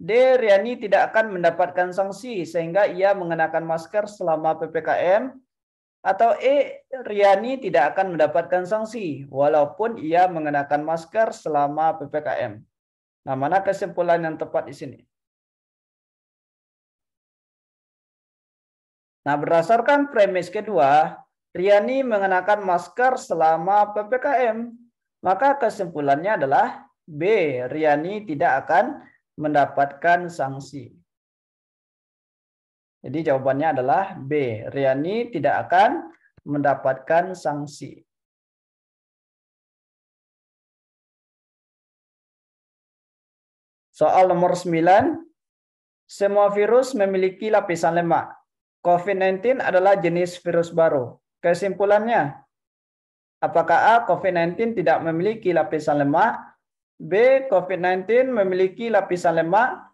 D, Riani tidak akan mendapatkan sanksi sehingga ia mengenakan masker selama PPKM. Atau E, Riani tidak akan mendapatkan sanksi walaupun ia mengenakan masker selama PPKM. Nah, mana kesimpulan yang tepat di sini? Nah, berdasarkan premis kedua, Riani mengenakan masker selama PPKM. Maka kesimpulannya adalah B, Riani tidak akan mendapatkan sanksi. Jadi jawabannya adalah B, Riani tidak akan mendapatkan sanksi. Soal nomor 9. Semua virus memiliki lapisan lemak. COVID-19 adalah jenis virus baru. Kesimpulannya, apakah A, COVID-19 tidak memiliki lapisan lemak? B, COVID-19 memiliki lapisan lemak?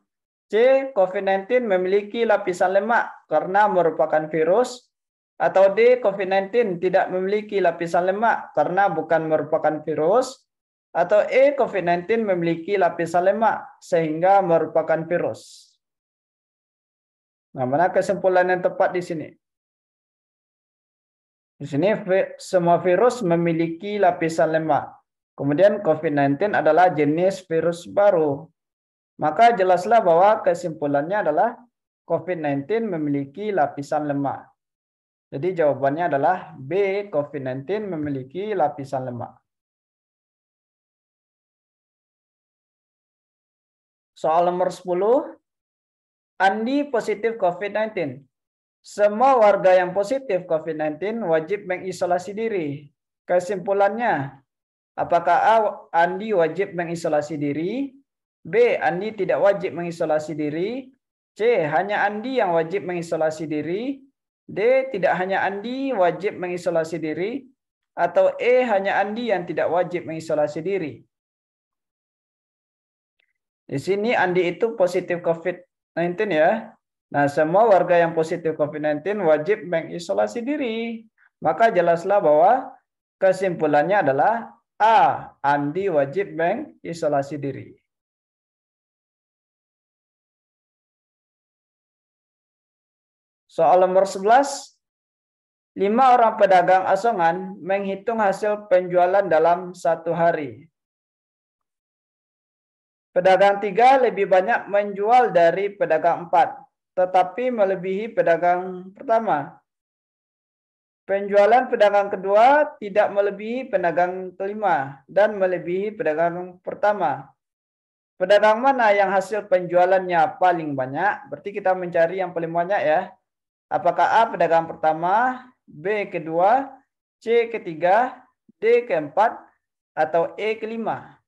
C, COVID-19 memiliki lapisan lemak karena merupakan virus? Atau D, COVID-19 tidak memiliki lapisan lemak karena bukan merupakan virus? Atau E, COVID-19 memiliki lapisan lemak sehingga merupakan virus? Nah, mana kesimpulan yang tepat di sini? Di sini semua virus memiliki lapisan lemak. Kemudian COVID-19 adalah jenis virus baru. Maka jelaslah bahwa kesimpulannya adalah COVID-19 memiliki lapisan lemak. Jadi jawabannya adalah B, COVID-19 memiliki lapisan lemak. Soal nomor 10. Andi positif COVID-19. Semua warga yang positif COVID-19 wajib mengisolasi diri. Kesimpulannya, apakah A, Andi wajib mengisolasi diri? B, Andi tidak wajib mengisolasi diri? C, hanya Andi yang wajib mengisolasi diri? D, tidak hanya Andi wajib mengisolasi diri? Atau E, hanya Andi yang tidak wajib mengisolasi diri? Di sini Andi itu positif COVID-19 ya. Nah, semua warga yang positif COVID-19 wajib mengisolasi diri. Maka jelaslah bahwa kesimpulannya adalah A, Andi wajib mengisolasi diri. Soal nomor 11. 5 orang pedagang asongan menghitung hasil penjualan dalam satu hari. Pedagang 3 lebih banyak menjual dari pedagang 4, tetapi melebihi pedagang pertama. Penjualan pedagang kedua tidak melebihi pedagang kelima dan melebihi pedagang pertama. Pedagang mana yang hasil penjualannya paling banyak? Berarti kita mencari yang paling banyak ya. Apakah A, pedagang pertama, B, kedua, C, ketiga, D, keempat, atau E, kelima?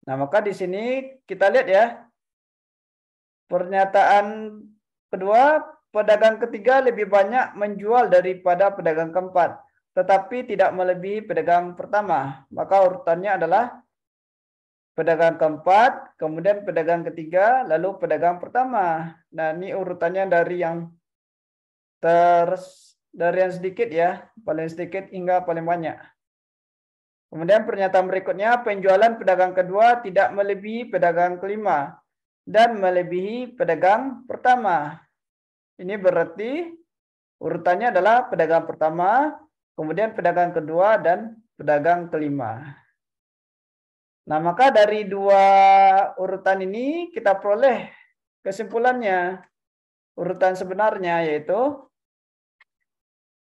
Nah, maka di sini kita lihat ya. Pernyataan kedua, pedagang ketiga lebih banyak menjual daripada pedagang keempat, tetapi tidak melebihi pedagang pertama. Maka urutannya adalah pedagang keempat, kemudian pedagang ketiga, lalu pedagang pertama. Nah, ini urutannya dari yang sedikit ya, paling sedikit hingga paling banyak. Kemudian pernyataan berikutnya, penjualan pedagang kedua tidak melebihi pedagang kelima dan melebihi pedagang pertama. Ini berarti urutannya adalah pedagang pertama, kemudian pedagang kedua, dan pedagang kelima. Nah, maka dari dua urutan ini kita peroleh kesimpulannya. Urutan sebenarnya yaitu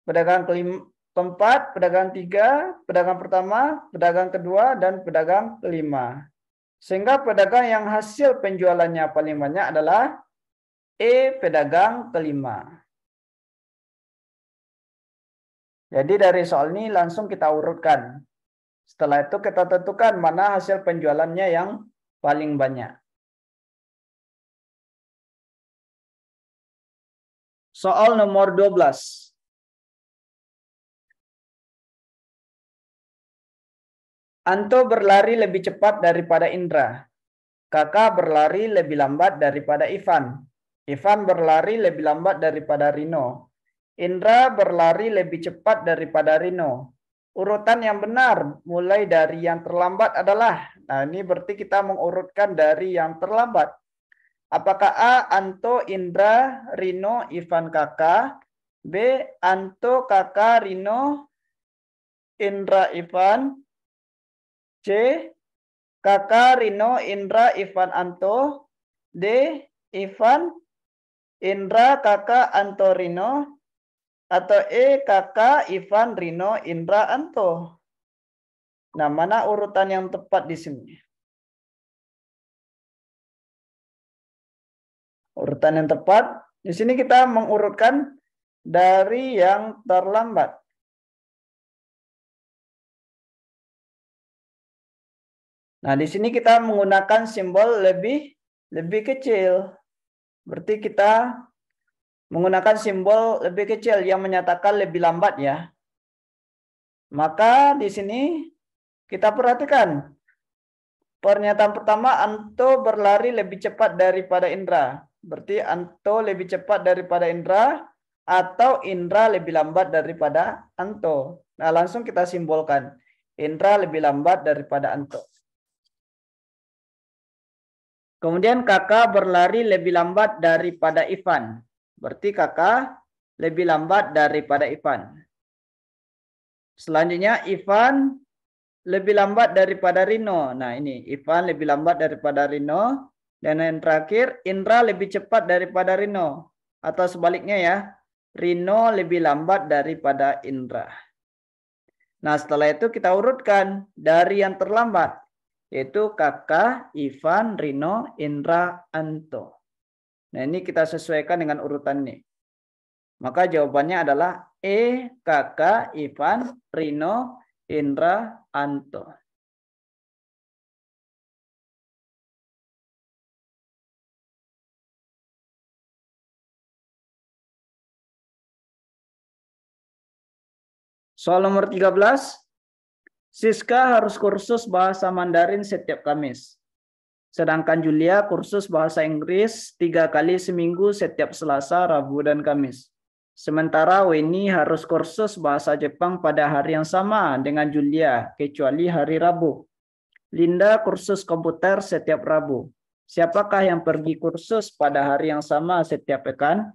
pedagang keempat, pedagang tiga, pedagang pertama, pedagang kedua, dan pedagang kelima. Sehingga pedagang yang hasil penjualannya paling banyak adalah E, pedagang kelima. Jadi dari soal ini langsung kita urutkan. Setelah itu kita tentukan mana hasil penjualannya yang paling banyak. Soal nomor 12. Anto berlari lebih cepat daripada Indra. Kakak berlari lebih lambat daripada Ivan. Ivan berlari lebih lambat daripada Rino. Indra berlari lebih cepat daripada Rino. Urutan yang benar mulai dari yang terlambat adalah, nah ini berarti kita mengurutkan dari yang terlambat. Apakah A. Anto, Indra, Rino, Ivan, Kakak. B. Anto, Kakak, Rino, Indra, Ivan. C. Kakak, Rino, Indra, Ivan, Anto. D. Ivan, Indra, Kakak, Anto, Rino. Atau E. Kakak, Ivan, Rino, Indra, Anto. Nah, mana urutan yang tepat di sini? Urutan yang tepat, di sini kita mengurutkan dari yang terlambat. Nah, di sini kita menggunakan simbol lebih kecil. Berarti kita menggunakan simbol lebih kecil yang menyatakan lebih lambat ya. Maka di sini kita perhatikan. Pernyataan pertama, Anto berlari lebih cepat daripada Indra. Berarti Anto lebih cepat daripada Indra atau Indra lebih lambat daripada Anto. Nah, langsung kita simbolkan. Indra lebih lambat daripada Anto. Kemudian kakak berlari lebih lambat daripada Ivan. Berarti kakak lebih lambat daripada Ivan. Selanjutnya Ivan lebih lambat daripada Rino. Nah ini Ivan lebih lambat daripada Rino. Dan yang terakhir Indra lebih cepat daripada Rino. Atau sebaliknya ya. Rino lebih lambat daripada Indra. Nah setelah itu kita urutkan dari yang terlambat. Yaitu Kakak, Ivan, Rino, Indra, Anto. Nah ini kita sesuaikan dengan urutan ini. Maka jawabannya adalah E, Kakak, Ivan, Rino, Indra, Anto. Soal nomor 13. Siska harus kursus bahasa Mandarin setiap Kamis. Sedangkan Julia kursus bahasa Inggris 3 kali seminggu setiap Selasa, Rabu, dan Kamis. Sementara Weni harus kursus bahasa Jepang pada hari yang sama dengan Julia, kecuali hari Rabu. Linda kursus komputer setiap Rabu. Siapakah yang pergi kursus pada hari yang sama setiap pekan?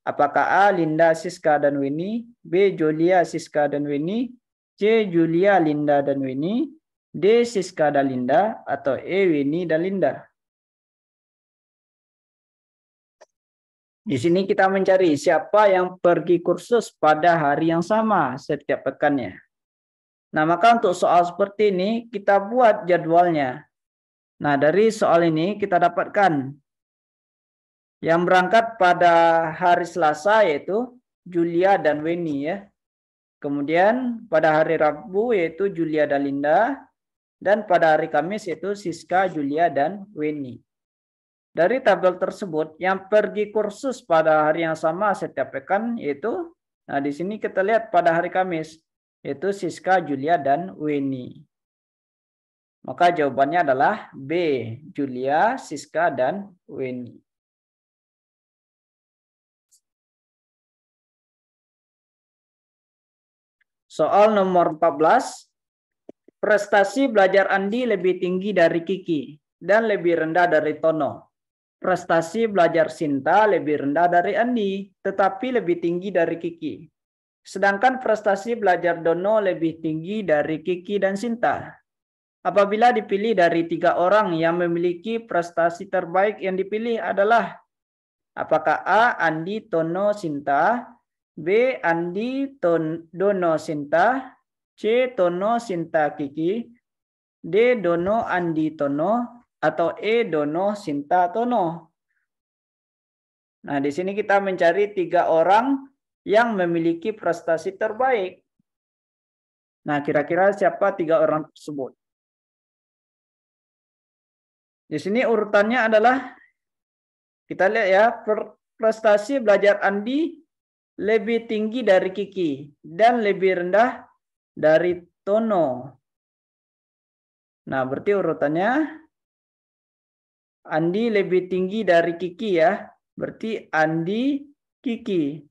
Apakah A. Linda, Siska, dan Weni? B. Julia, Siska, dan Weni? C. Julia, Linda, dan Weni? D. Siska dan Linda? Atau E. Weni dan Linda? Di sini kita mencari siapa yang pergi kursus pada hari yang sama setiap pekannya. Nah, maka untuk soal seperti ini kita buat jadwalnya. Nah, dari soal ini kita dapatkan yang berangkat pada hari Selasa yaitu Julia dan Weni ya. Kemudian pada hari Rabu yaitu Julia dan Linda. Dan pada hari Kamis yaitu Siska, Julia, dan Weni. Dari tabel tersebut yang pergi kursus pada hari yang sama setiap pekan yaitu, nah di sini kita lihat pada hari Kamis yaitu Siska, Julia, dan Weni. Maka jawabannya adalah B, Julia, Siska, dan Weni. Soal nomor 14. Prestasi belajar Andi lebih tinggi dari Kiki dan lebih rendah dari Tono. Prestasi belajar Sinta lebih rendah dari Andi, tetapi lebih tinggi dari Kiki. Sedangkan prestasi belajar Dono lebih tinggi dari Kiki dan Sinta. Apabila dipilih dari 3 orang yang memiliki prestasi terbaik yang dipilih adalah apakah A. Andi, Tono, Sinta, B. Andi, Dono, Sinta, C. Tono, Sinta, Kiki, D. Dono, Andi, Tono, atau E. Dono, Sinta, Tono. Nah, di sini kita mencari 3 orang yang memiliki prestasi terbaik. Nah, kira-kira siapa 3 orang tersebut? Di sini urutannya adalah, kita lihat ya, prestasi belajar Andi lebih tinggi dari Kiki dan lebih rendah dari Tono. Nah, berarti urutannya Andi lebih tinggi dari Kiki ya. Berarti Andi, Kiki.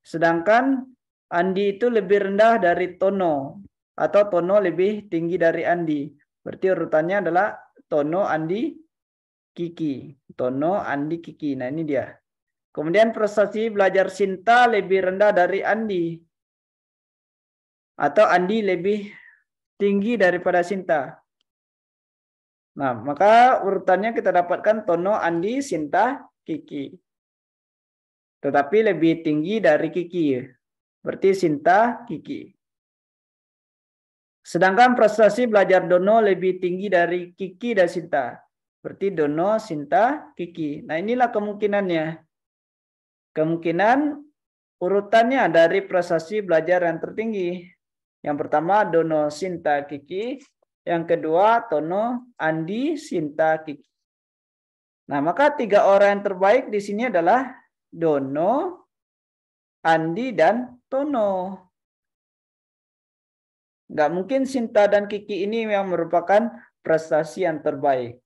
Sedangkan Andi itu lebih rendah dari Tono. Atau Tono lebih tinggi dari Andi. Berarti urutannya adalah Tono, Andi, Kiki. Tono, Andi, Kiki. Nah, ini dia. Kemudian prestasi belajar Sinta lebih rendah dari Andi. Atau Andi lebih tinggi daripada Sinta. Nah, maka urutannya kita dapatkan Tono, Andi, Sinta, Kiki. Tetapi lebih tinggi dari Kiki. Berarti Sinta, Kiki. Sedangkan prestasi belajar Dono lebih tinggi dari Kiki dan Sinta. Berarti Dono, Sinta, Kiki. Nah, inilah kemungkinannya. Kemungkinan urutannya dari prestasi belajar yang tertinggi. Yang pertama Dono, Sinta, Kiki. Yang kedua Tono, Andi, Sinta, Kiki. Nah, maka 3 orang yang terbaik di sini adalah Dono, Andi, dan Tono. Nggak mungkin Sinta dan Kiki ini yang merupakan prestasi yang terbaik.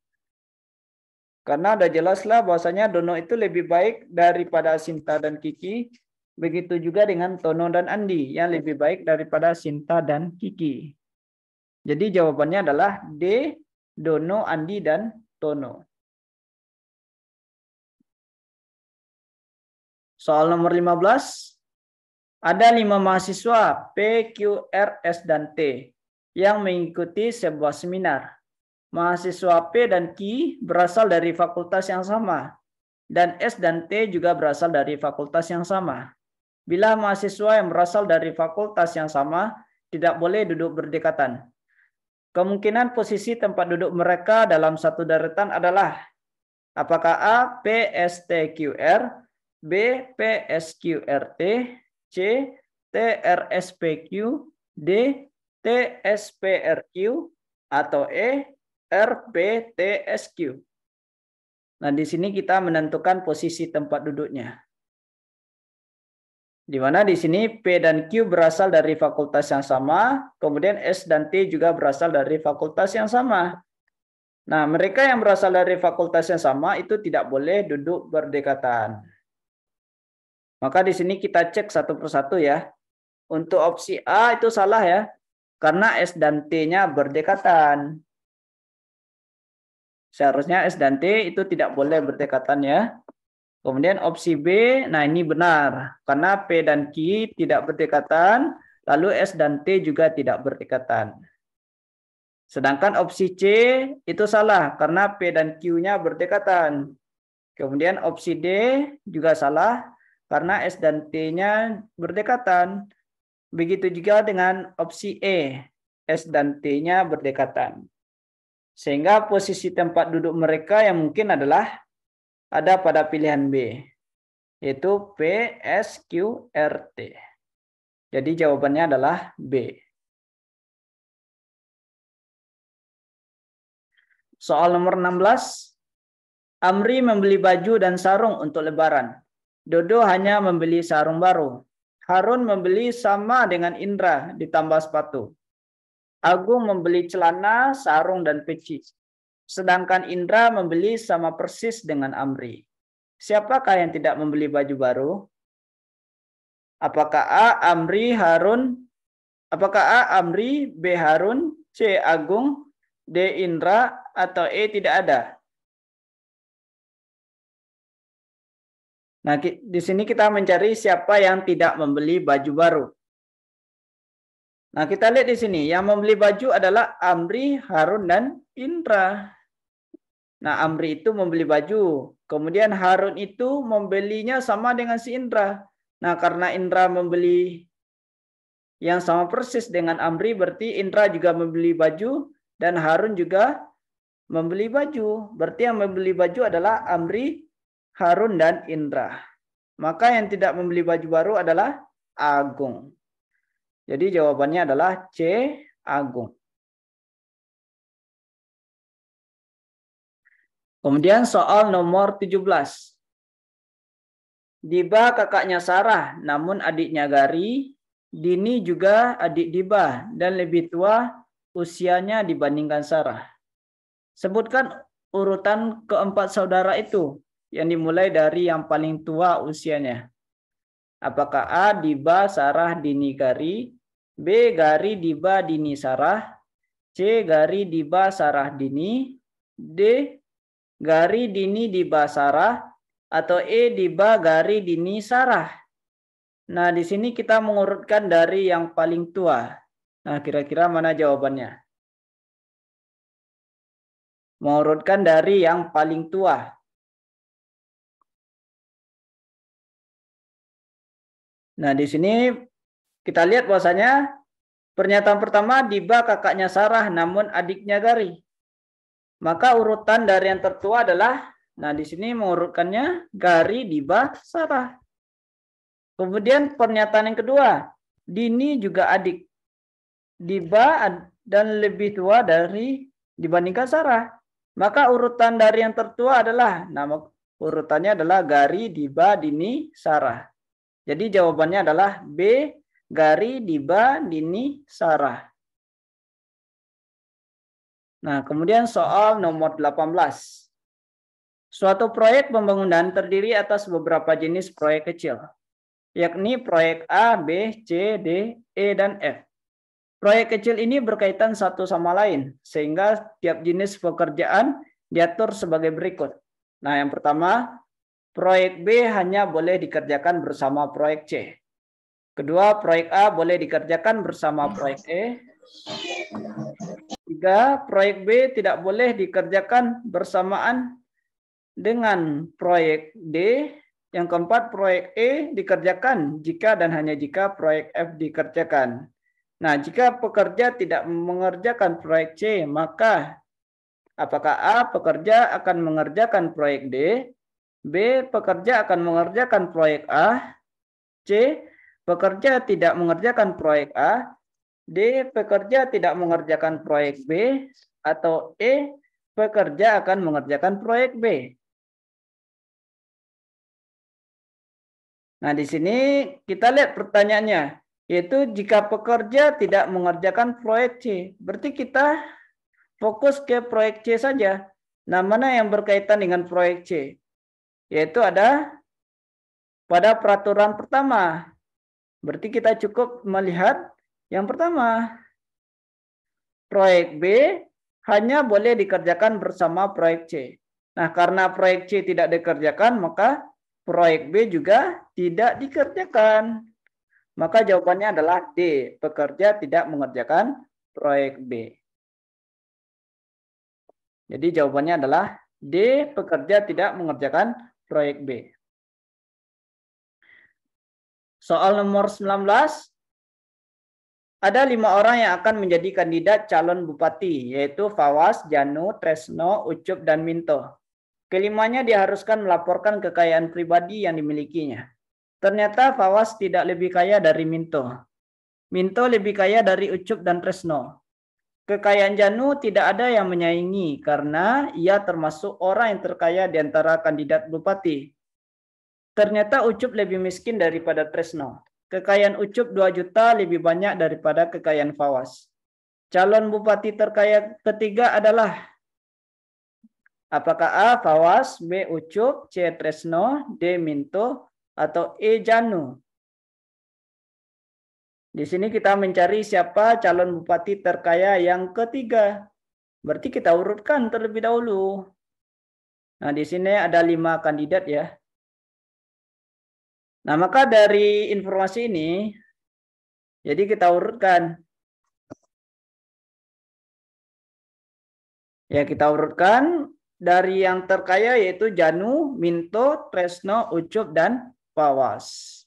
Karena udah jelaslah bahwasanya Dono itu lebih baik daripada Sinta dan Kiki. Begitu juga dengan Tono dan Andi yang lebih baik daripada Sinta dan Kiki. Jadi jawabannya adalah D, Dono, Andi, dan Tono. Soal nomor 15. Ada 5 mahasiswa P, Q, R, S, dan T yang mengikuti sebuah seminar. Mahasiswa P dan Q berasal dari fakultas yang sama. Dan S dan T juga berasal dari fakultas yang sama. Bila mahasiswa yang berasal dari fakultas yang sama tidak boleh duduk berdekatan. Kemungkinan posisi tempat duduk mereka dalam satu deretan adalah apakah A, P, S, T, Q, R, B, P, S, Q, R, T, C, T, R, S, P, Q, D, T, S, P, R, Q, atau E, R, P, T, S, Q. Nah, di sini kita menentukan posisi tempat duduknya. Di mana di sini P dan Q berasal dari fakultas yang sama, kemudian S dan T juga berasal dari fakultas yang sama. Nah, mereka yang berasal dari fakultas yang sama itu tidak boleh duduk berdekatan. Maka di sini kita cek satu persatu ya. Untuk opsi A itu salah ya, karena S dan T-nya berdekatan. Seharusnya S dan T itu tidak boleh berdekatan ya. Kemudian opsi B, nah ini benar. Karena P dan Q tidak berdekatan, lalu S dan T juga tidak berdekatan. Sedangkan opsi C itu salah, karena P dan Q-nya berdekatan. Kemudian opsi D juga salah, karena S dan T-nya berdekatan. Begitu juga dengan opsi E, S dan T-nya berdekatan. Sehingga posisi tempat duduk mereka yang mungkin adalah ada pada pilihan B, yaitu P, S, Q, R, T. Jadi jawabannya adalah B. Soal nomor 16. Amri membeli baju dan sarung untuk lebaran. Dodo hanya membeli sarung baru. Harun membeli sama dengan Indra ditambah sepatu. Agung membeli celana, sarung, dan peci. Sedangkan Indra membeli sama persis dengan Amri. Siapakah yang tidak membeli baju baru? Apakah A, Amri, Harun? Apakah A, Amri, B, Harun, C, Agung, D, Indra, atau E, tidak ada? Nah, di sini kita mencari siapa yang tidak membeli baju baru. Nah, kita lihat di sini. Yang membeli baju adalah Amri, Harun, dan Indra. Nah, Amri itu membeli baju. Kemudian Harun itu membelinya sama dengan si Indra. Nah, karena Indra membeli yang sama persis dengan Amri, berarti Indra juga membeli baju dan Harun juga membeli baju. Berarti yang membeli baju adalah Amri, Harun, dan Indra. Maka yang tidak membeli baju baru adalah Agung. Jadi jawabannya adalah C, Agung. Kemudian soal nomor 17. Diba kakaknya Sarah, namun adiknya Gari. Dini juga adik Diba dan lebih tua usianya dibandingkan Sarah. Sebutkan urutan keempat saudara itu yang dimulai dari yang paling tua usianya. Apakah A, Diba, Sarah, Dini, Gari. B, Gari, Diba, Dini, Sarah. C, Gari, Diba, Sarah, Dini. D, Gari Dini Diba Sarah atau E Diba Gari Dini Sarah? Nah, di sini kita mengurutkan dari yang paling tua. Nah, kira-kira mana jawabannya? Mengurutkan dari yang paling tua. Nah, di sini kita lihat bahwasanya pernyataan pertama Diba kakaknya Sarah namun adiknya Gari. Maka urutan dari yang tertua adalah, nah di sini mengurutkannya Gari, Diba, Sarah. Kemudian pernyataan yang kedua, Dini juga adik Diba dan lebih tua dari dibandingkan Sarah. Maka urutan dari yang tertua adalah, nama urutannya adalah Gari, Diba, Dini, Sarah. Jadi jawabannya adalah B, Gari, Diba, Dini, Sarah. Nah, kemudian soal nomor 18. Suatu proyek pembangunan terdiri atas beberapa jenis proyek kecil, yakni proyek A, B, C, D, E, dan F. Proyek kecil ini berkaitan satu sama lain, sehingga tiap jenis pekerjaan diatur sebagai berikut. Nah, yang pertama, proyek B hanya boleh dikerjakan bersama proyek C. Kedua, proyek A boleh dikerjakan bersama proyek E. Tiga, proyek B tidak boleh dikerjakan bersamaan dengan proyek D. Yang keempat, proyek E dikerjakan jika dan hanya jika proyek F dikerjakan. Nah, jika pekerja tidak mengerjakan proyek C, maka apakah A, pekerja akan mengerjakan proyek D, B, pekerja akan mengerjakan proyek A, C, pekerja tidak mengerjakan proyek A, D, pekerja tidak mengerjakan proyek B, atau E, pekerja akan mengerjakan proyek B. Nah, di sini kita lihat pertanyaannya, yaitu jika pekerja tidak mengerjakan proyek C, berarti kita fokus ke proyek C saja. Nah, mana yang berkaitan dengan proyek C? Yaitu ada pada peraturan pertama. Berarti kita cukup melihat yang pertama, proyek B hanya boleh dikerjakan bersama proyek C. Nah, karena proyek C tidak dikerjakan, maka proyek B juga tidak dikerjakan. Maka jawabannya adalah D, pekerja tidak mengerjakan proyek B. Jadi jawabannya adalah D, pekerja tidak mengerjakan proyek B. Soal nomor 19. Ada 5 orang yang akan menjadi kandidat calon bupati, yaitu Fawaz, Janu, Tresno, Ucup, dan Minto. Kelimanya diharuskan melaporkan kekayaan pribadi yang dimilikinya. Ternyata Fawaz tidak lebih kaya dari Minto. Minto lebih kaya dari Ucup dan Tresno. Kekayaan Janu tidak ada yang menyaingi karena ia termasuk orang yang terkaya di antara kandidat bupati. Ternyata Ucup lebih miskin daripada Tresno. Kekayaan Ucup 2 juta lebih banyak daripada kekayaan Fawaz. Calon bupati terkaya ketiga adalah apakah A, Fawaz, B, Ucup, C, Tresno, D, Minto, atau E, Janu? Di sini kita mencari siapa calon bupati terkaya yang ketiga. Berarti kita urutkan terlebih dahulu. Nah, di sini ada 5 kandidat ya. Nah, maka dari informasi ini, jadi kita urutkan. Ya, kita urutkan dari yang terkaya yaitu Janu, Minto, Tresno, Ucup, dan Fawaz.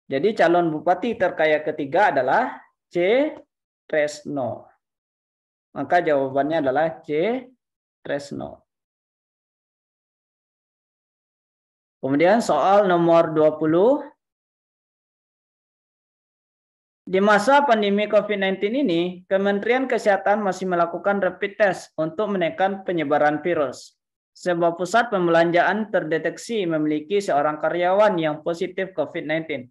Jadi calon bupati terkaya ketiga adalah C, Tresno. Maka jawabannya adalah C, Tresno. Kemudian soal nomor 20. Di masa pandemi COVID-19 ini, Kementerian Kesehatan masih melakukan rapid test untuk menekan penyebaran virus. Sebuah pusat pembelanjaan terdeteksi memiliki seorang karyawan yang positif COVID-19.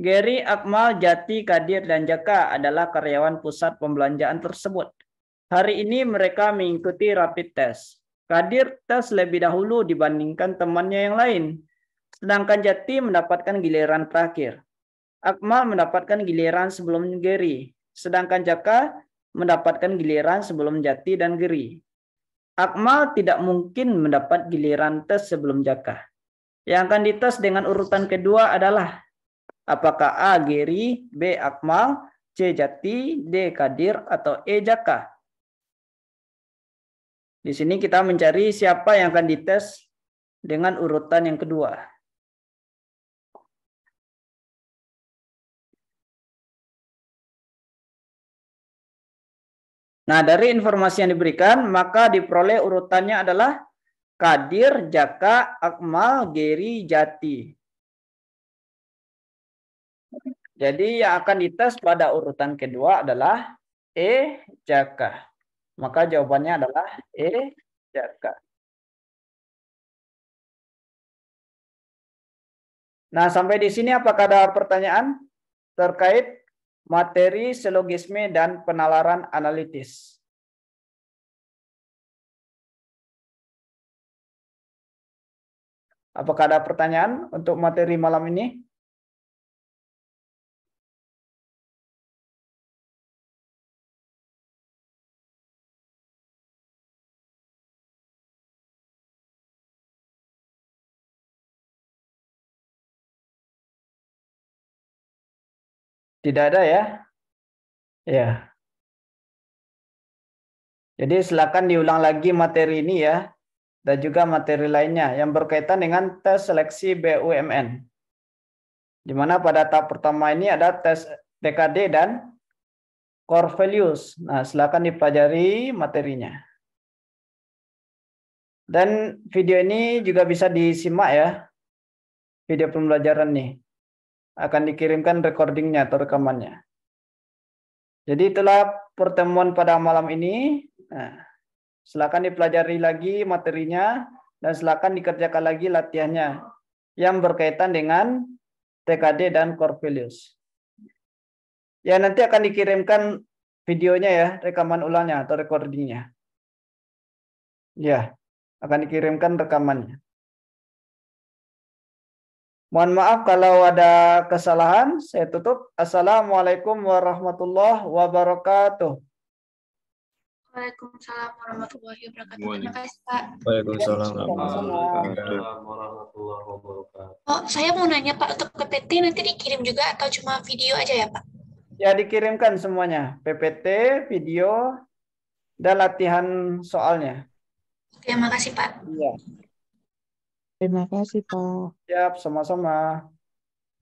Gary, Akmal, Jati, Kadir, dan Jaka adalah karyawan pusat pembelanjaan tersebut. Hari ini mereka mengikuti rapid test. Kadir tes lebih dahulu dibandingkan temannya yang lain. Sedangkan Jati mendapatkan giliran terakhir. Akmal mendapatkan giliran sebelum Gary. Sedangkan Jaka mendapatkan giliran sebelum Jati dan Gary. Akmal tidak mungkin mendapat giliran tes sebelum Jaka. Yang akan dites dengan urutan kedua adalah apakah A. Geri, B. Akmal, C. Jati, D. Kadir, atau E. Jaka. Di sini kita mencari siapa yang akan dites dengan urutan yang kedua. Nah, dari informasi yang diberikan, maka diperoleh urutannya adalah Kadir, Jaka, Akmal, Geri, Jati. Jadi yang akan dites pada urutan kedua adalah E. Jaka. Maka jawabannya adalah E. Jaka. Nah, sampai di sini apakah ada pertanyaan terkait materi silogisme dan penalaran analitis? Apakah ada pertanyaan untuk materi malam ini? Tidak ada ya? Ya. Jadi silakan diulang lagi materi ini ya. Dan juga materi lainnya yang berkaitan dengan tes seleksi BUMN. Di mana pada tahap pertama ini ada tes TKD dan core values. Nah, silakan dipelajari materinya. Dan video ini juga bisa disimak ya. Video pembelajaran nih. Akan dikirimkan recordingnya atau rekamannya. Jadi itulah pertemuan pada malam ini. Nah, silakan dipelajari lagi materinya dan silakan dikerjakan lagi latihannya yang berkaitan dengan TKD dan core values. Ya, nanti akan dikirimkan videonya ya, rekaman ulangnya atau recordingnya. Ya, akan dikirimkan rekamannya. Mohon maaf kalau ada kesalahan, saya tutup. Assalamualaikum warahmatullahi wabarakatuh.
Waalaikumsalam warahmatullahi wabarakatuh. Terima kasih, Pak.
Waalaikumsalam
warahmatullahi wabarakatuh.
Oh, saya mau nanya, Pak, untuk PPT nanti dikirim juga atau cuma video aja ya, Pak?
Ya, dikirimkan semuanya. PPT, video, dan latihan soalnya.
Oke, makasih, Pak.
Iya.
Terima kasih, Pak.
Siap, sama-sama.